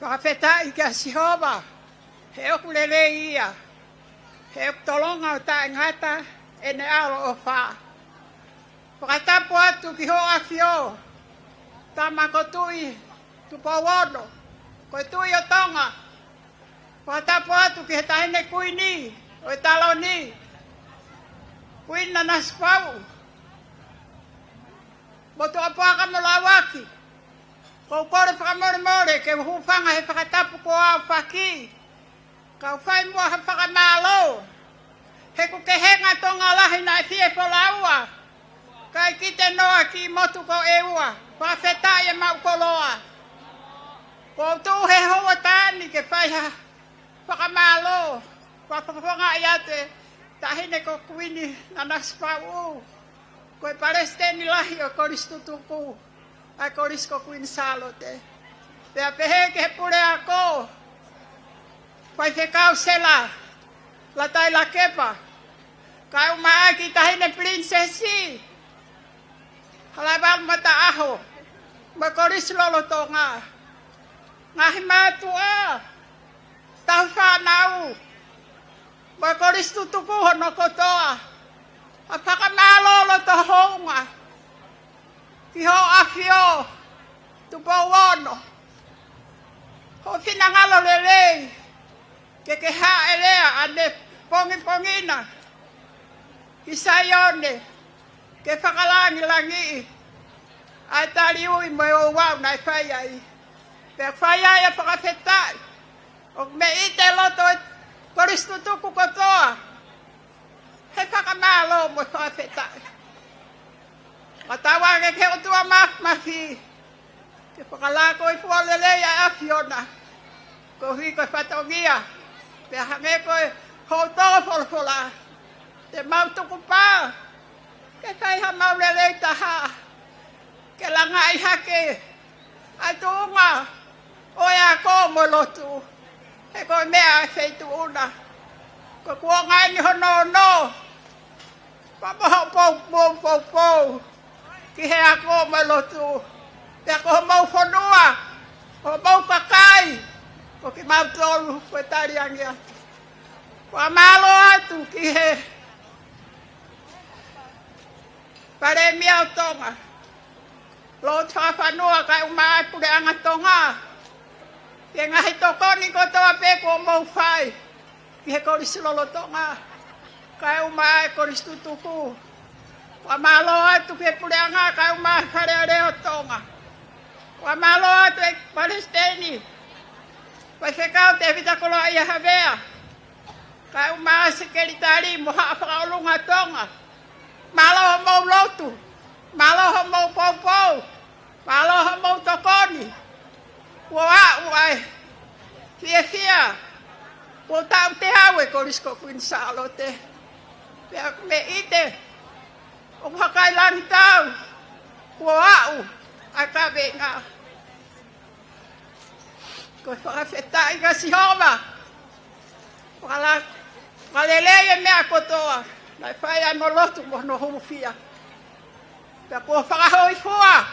Whakawhetai kia Sihova, he oku lele ia, he oku tolonga o ta ngata e ne aro o wha. Whakatapu atu ki ho awhio, ta mako tui tupo wono, koe tui o tonga. Whakatapu atu ki he tahine kuini, o e talo ni, kuina naspau. Motu apuaka mo lawaki. Kau kore whakamore ke hupanga he whakatapu ko au whaki. Kau whai mua he whakamalo. He ku ke henga tonga lahi na i fie polaua. Kai ki te noa ki motu ko eua. Whawhetai e mau koloa. Ko tu he hoa tani ke whai ha whakamalo. Whakawhanga i ate. Tahine ko kuini na naspau. Koe Palestini lahi o koristutuku. Ai koris ko Queensalo te. Pea pehe ke he pure ako. Pai whekau sela. La tai la kepa. Kai umaa ki tahine prinsesi. Halaiwal mata aho. Ma koris lolo tonga. Ngahi matua. Tau whanau. Ma koris tutuku hono kotoa. Apaka malolo to honga. Ki ho awhio, tupo wono. Ho whinangalo lelei, ke ha elea ane pongi-pongina. Ki saione, ke whakalangi-langi. Ai tari ui mo o wau nai whaiai. Pea whaiai a whakawhetai. O me ite loto e koristutuku kotoa. He whakamalo mo whakawhetai. Matawa ke o tua mafi. Ke whakalako i pualelei a awhiona. Ko hui koe whatongia. Pe hange koe houtoa folfola. Te mautuku pā. Ke taiha maulelei taha. Ke langa i hake. Ai tuunga. Oe a ko mo lotu. He koe mea e feitu una. Ko kua ngai ni hono no. Pamoho pou. Ki he ako malotu. Te ako mau whanua. O mau kakai. Ko ki mau tolu. Koe tari angi atu. Kua malo atu ki he. Pare mia o tonga. Lo tua whanua kai umai pure anga tonga. Ke ngahi tokoni kotoa pe ko mau whai. Ki he korisi lolo tonga. Kai umai korisi tutuku. Wa malo atu ke pureanga ka uma hare o tonga. Wa malo atu e Palestini. Wa whekau te vita kolo ia havea. Ka uma sekeritari moha whakaolunga tonga. Malo o mau lotu. Malo mo po. Malo mo tokoni. Wa ai. Fia. Po tau te hawe kolisko Queensalo te. Pea me ite. O pakailan tau. Wa ai ka venga. Ko whakawhetai ka si homa. Walelea mea kotoa. Nai whai ai mo lotu mo no humufia. Pea ko whakahoi fua.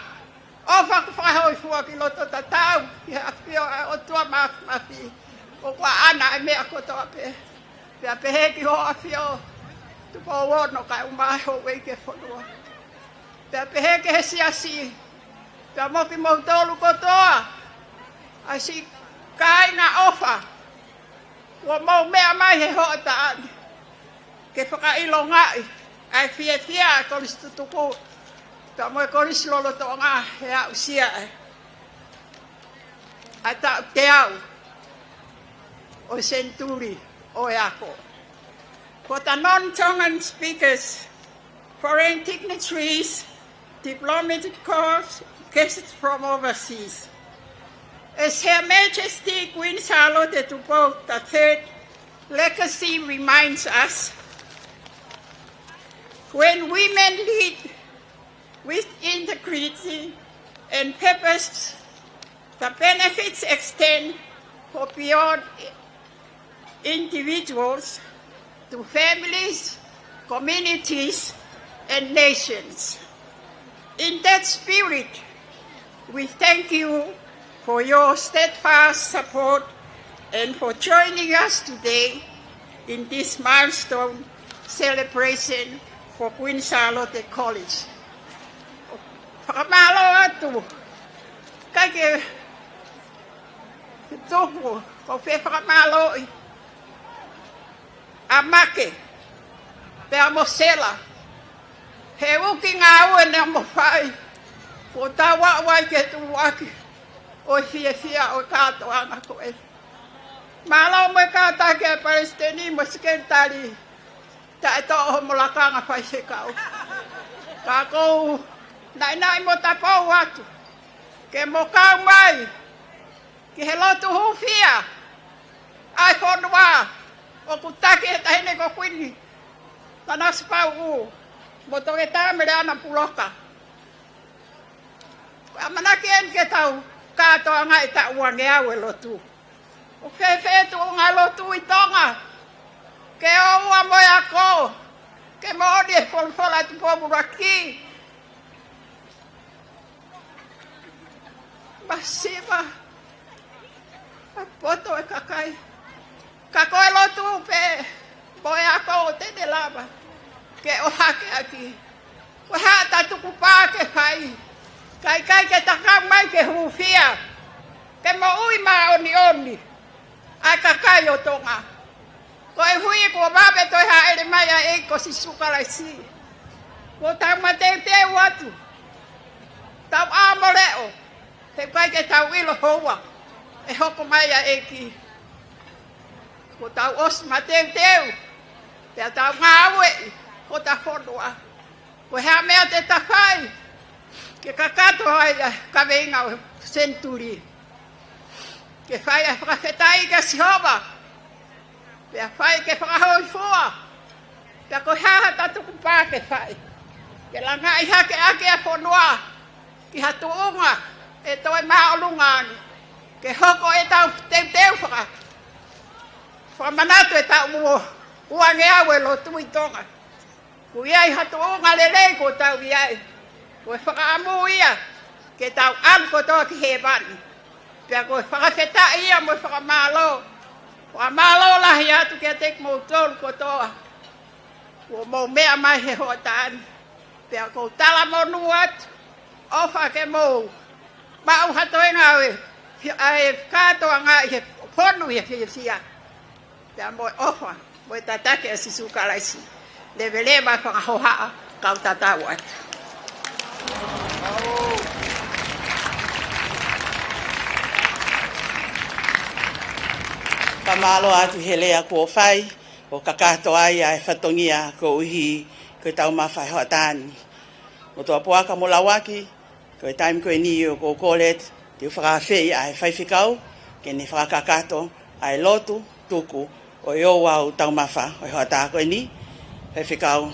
O whakahoi fua ki loto tatau. Ki hapio o tua mafi. O kwa ana ai mea kotoa pe. Pea pehe ki ho afio. Tupo wono kai umai ho weike whanua. Pea pehe ke he siasi. Pea moki mautolu kotoa. Ai si kai na ofa. Wa mau mea mai he hoa taani. Ke whakailo ngai. Ai fia kolis tutuku. Pea moe kolis lolo toa ngā he au sia e. Ai tau te au. O Senturi o e ako. For the non-Tongan speakers, foreign dignitaries, diplomatic corps, guests from overseas. As Her Majesty Queen Charlotte III legacy reminds us, when women lead with integrity and purpose, the benefits extend for beyond individuals to families, communities, and nations. In that spirit, we thank you for your steadfast support and for joining us today in this milestone celebration for Queen Charlotte College. Whakamalo atu, kake tupu, ko whe whakamalo i. Amake, pea mosela, he uki ngā ue nea mo whai, ko tā wai ke tu waki, o fia o kātoa ana koe. Mālau mo kātā ke Palestini mo sekentari, ta e tō mo lakanga whai se kau. Ka kou, nai mo tapau atu, ke mo kau mai, ki he lotu hufia, ai whonua, o kutake he tahine ko Queen, tanas pau u, mo toke tāmere ana puloka. Amanaki en ke tau, kātoa ngai ta uange au e lotu. O whewhetu o ngā lotu i tonga, ke o ua moe ako, ke mo odi e wholwhola tu pōmuraki. Masiva, a poto e kakai. Ka koe lotu pe, moe ako o tene lava, ke o hake aki. Ko hata tuku pā ke whai, kai ke takau mai ke hufia, ke mo ui ma oni, ai kakai o tonga. Ko e hui ko mabe toi ha ere mai a e ko si sukarai si. Ko tau ma te watu, tau āmoreo, te kai ke tau ilo hoa, e hoko mai a e ki. Ko tau os ma te te tau ngā aue, ko ta whonua. Ko hea mea te tawhai, ke kakato ai ka venga o Senturi. Ke whai a whakawhetai ka sihoba, pea whai ke whakahoi fua, pea ko haha tatuku pā ke whai. Ke langa i hake ake a whonua, ki hatu unga, e toi maolungani, ke hoko e tau teu whaka. Whamanatu e tau mua, uange au e lo tui tonga. Ku iai hatu unga lelei ko tau iai. Ko e whakaamu ia, ke tau anko toa ki he bani. Pea ko e whakawheta ia mo e whakamalo. Whakamalo lahi atu ke tek mo tolu ko toa. Ko mo mea mai he hoa taani. Pea ko tala mo nuat, ofa ke mo. Mau hatoe ngawe, ai katoa ngai he ponu he sia. Pea mo ofa, mo e tatake a sisukalaisi. Levele mai whakahohaa kau tatau atu. Pamalo atu he lea kua whai, o ka katoa ai e whatongia ko uhi ko tau mawhai hoa tāni. mo to apoa ka mo lawaki ko e time ko ni o ko kolet te whakawhi ai whaiwhikau ke ni whakakato ai lotu tuku o yo wau taumawha o hoa tā koe ni whaiwhikau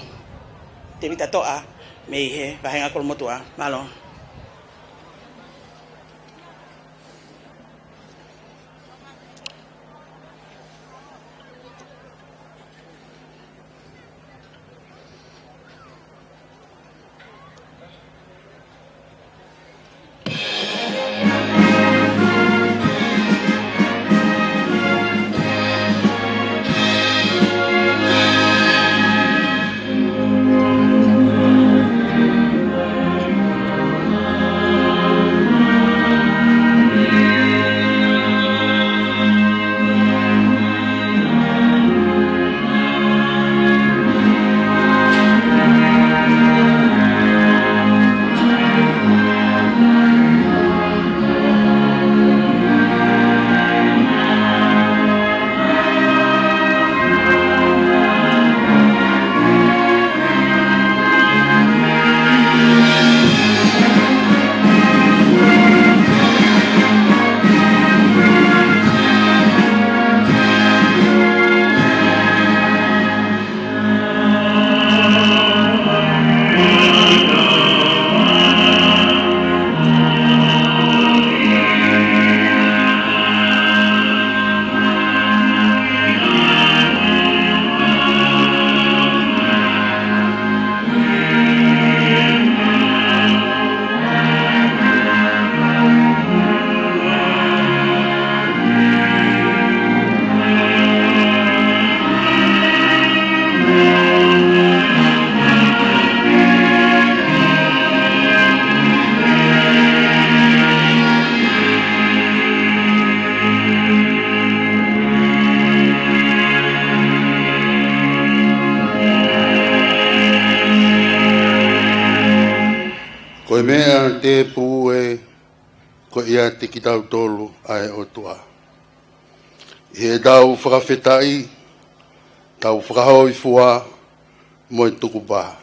te vita toa me i he wahenga kolomotua malo. Koe mea te pue, ko ia te ki tau tolu ai o tua. He tau whakawhetai, tau whakahoi fua, mo e tuku pā.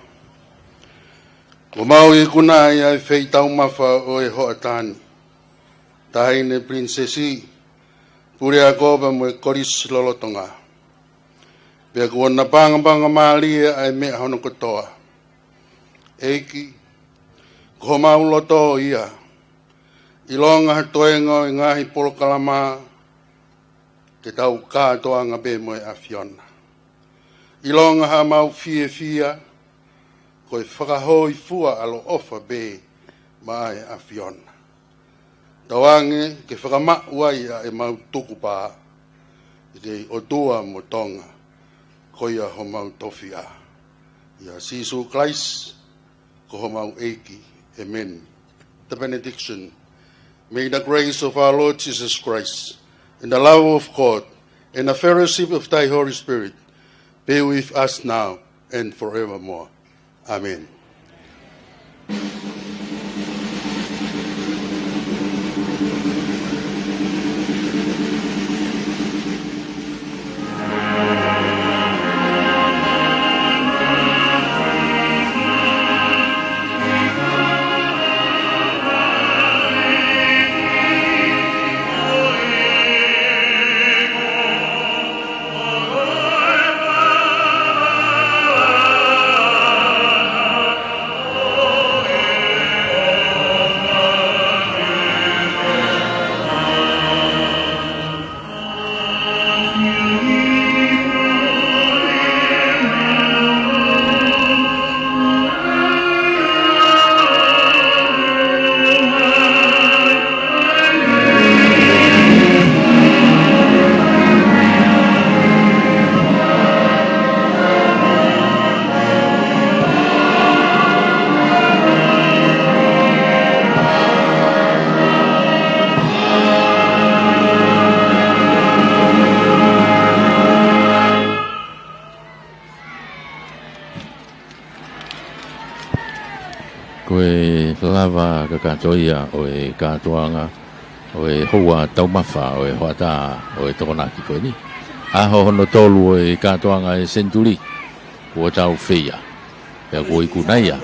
Ko mau i kuna i ai whei tau mawha o e hoa tāni. Tahine prinsesi, pure a kopa mo e koris lolotonga. Pea kua na panga maalia ai mea hono kotoa. Eiki, ko mau loto ia. I longa hatoenga i ngahi polokalama, ke tau kātoa ngā be mo e awhiona. I longa ha mau fia, ko e whakahoi fua alo ofa be ma e awhiona. Tawange ke whakamakua ia e mau tuku pā, i ke o tua mo tonga, ko ia ho mau tofi a. Ia Sisu Christ, ko ho mau eiki. Amen. The benediction. May the grace of our Lord Jesus Christ, and the love of God, and the fellowship of thy Holy Spirit be with us now and forevermore. Amen. Koe lava ka katoia o e katoanga o e hoa taumawha o e hoa tā o e tokonaki koe ni. Aho hono tolu o e katoanga e senturi kua tau whia. Pea kua i kunaia.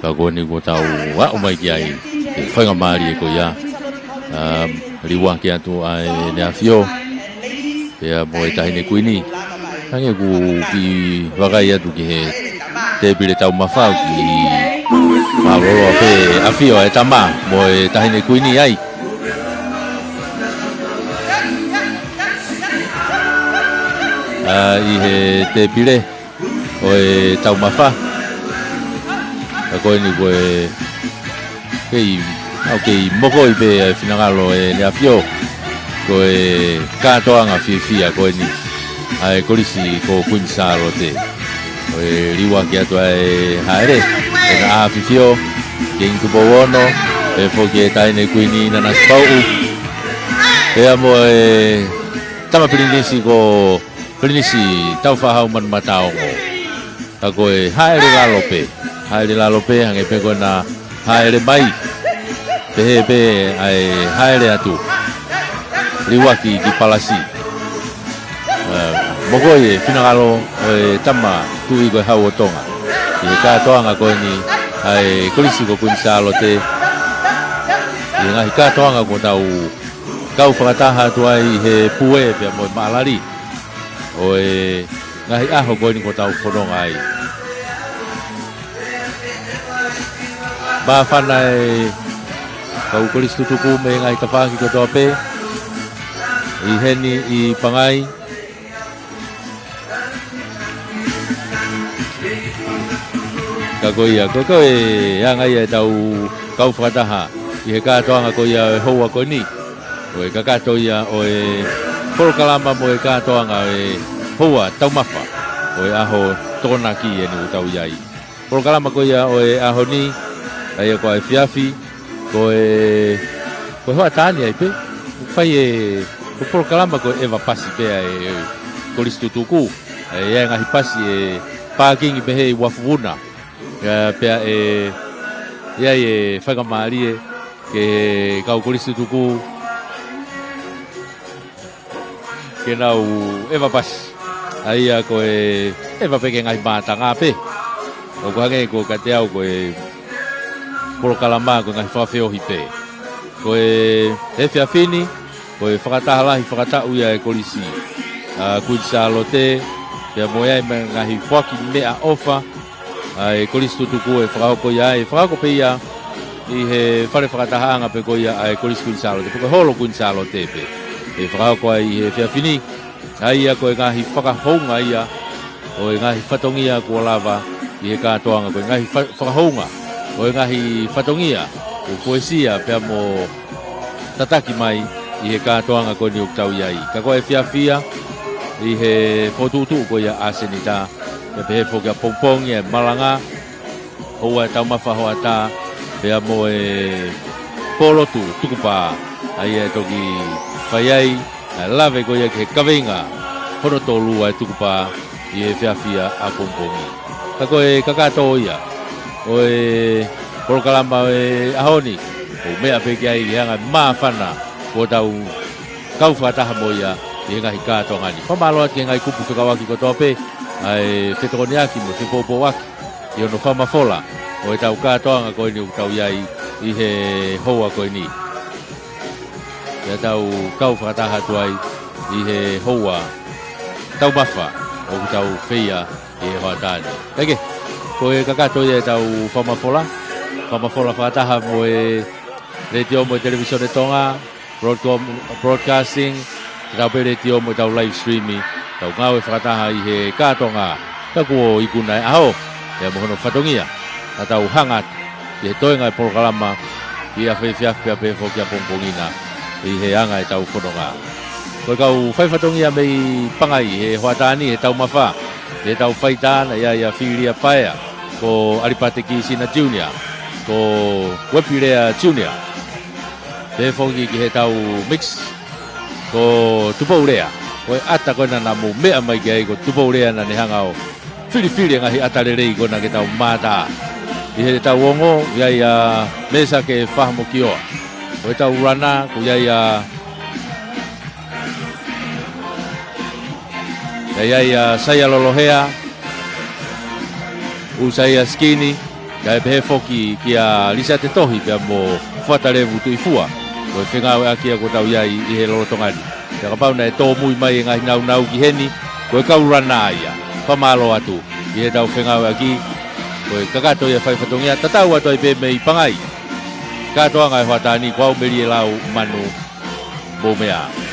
Kako ni ko tau wa mai ki ai whainga maari e ko ia riwa ki atu ai ne afio pea mo e tahine kuini hange ku ki wakai atu ki he te pire tau mawhau ki maworo pe afio e tama mo e tahine kuini ai i he te pire o e tau mawha koe ni koe kei moko i pe finangalo e le afio koe katoanga fia koe ni ai kolisi ko kuinsalo te koe riwa ki atu ai haere e na afifio ke inkubo wono e foki e taine kuini nana spau e amo e tama pirinisi ko pirinisi tau whahau man mataongo ka koe haere lalope haere lalope hange pe koe na haere mai pehe ai haere atu riwaki ki palasi mogoe finagalo e tama tui koe hau o tonga i katoanga koe ni ai kolisi ko kuinsalo te i ngahi katoanga ko tau kau whakataha tu ai he pue pia mo maalari o e ngahi aho koe ni ko tau whanonga ai ba whanai kau kolis tutuku me ngai tawhangi ko toa pe i heni i pangai kakoia koko e angai e tau kau whakataha i he katoanga ko ia e houa ko ni o e kakato ia o e polokalama mo e katoanga e houa tau mawha o e aho tona ki e ni utau iai polokalama ko ia o e aho ni ai ko e fiafi ko e hoa tani ai pe fai e ko polokalama ko eva pasi pe e kolis tutuku e ngahi pasi e pakingi pe hei wafuna pe e ia e whainga maari e ke kau kolis tutuku ke nau eva pasi ai ko e eva pe ke ngahi matanga pe o ko hange ko kate au ko e polokalama ko ngahi whawheo hipe ko e fiafini ko e whakatahalahi whakatau ia e kolisi kuinsalo te pia moia e ngahi whaki mea ofa e kolisi tutuku e whakako ia e whakako pe ia i he whare whakatahaanga pe ko ia e kolisi kuinsalo te ko holo kuinsalo te pe e whakako ai he fiafini ai ia ko e ngahi whakahounga ia o e ngahi whatongia kua lava i he katoanga ko e ngahi whakahounga o e ngahi whatongia o poesia pia mo tataki mai i he katoanga ko ni uktau iai ka ko e fiafia i he fotutu ko ia asenita e pehe fokia pongpong e malanga hoa e tau mawha hoa ta pia mo e polotu tukupa ai e toki whaiai lave ko ia ke kawenga hono tolu ai tukupa i he fiafia a pongpongi ka ko e kakato ia o e polokalama e ahoni o mea peke ai i hanga mawhana ko tau kau whataha mo ia i ngahi kātoa ngani whamaloa ki ngai kupu whakawaki ko tope ai whetokoniaki mo whipopo waki i ono whamafola o e tau kātoa nga koe ni utau iai i he hoa koe ni ia tau kau whakataha tuai i he hoa tau mawha o tau whia i he hoa tāni eke koe kakato ia tau whamafola whakataha mo e radio mo e televisione tonga broadcasting tau pe radio mo tau live streaming tau ngau e whakataha i he kātonga ta kuo i kunai aho e mohono whatongia ta tau hangat i he toenga e polokalama i a whewhiawhia pe whokia pongpongina i he anga e tau whanonga koe kau whaiwhatongia mei pangai he hoatani he tau mawha he tau whaitana ia whiria paea ko Aripateki Sina Junior ko Wepirea Junior pe whongi ki he tau mix ko Tupourea ko ata ko na mo mea mai ki ai ko Tupourea na ni hangao whiri ngahi atarerei ko na ke tau mata i he tau ongo ia mesa ke whahamo ki oa ko tau rana ko ia saya lolohea usaya skini Kai pe foki kia lisa te tohi pe mo fatale vutu ifua. Ko whenga o akia ko tau ia I he lolo tongani. Te ka pauna e tō mui mai ngai nau nau ki heni. Ko e kaurana ia. Whamalo atu. I he tau whenga o aki. Ko e kakato ia whai whatongia. Tatau atu ai pe mei pangai. Katoa ngai whatani kwao meri e lau manu. Bo mea.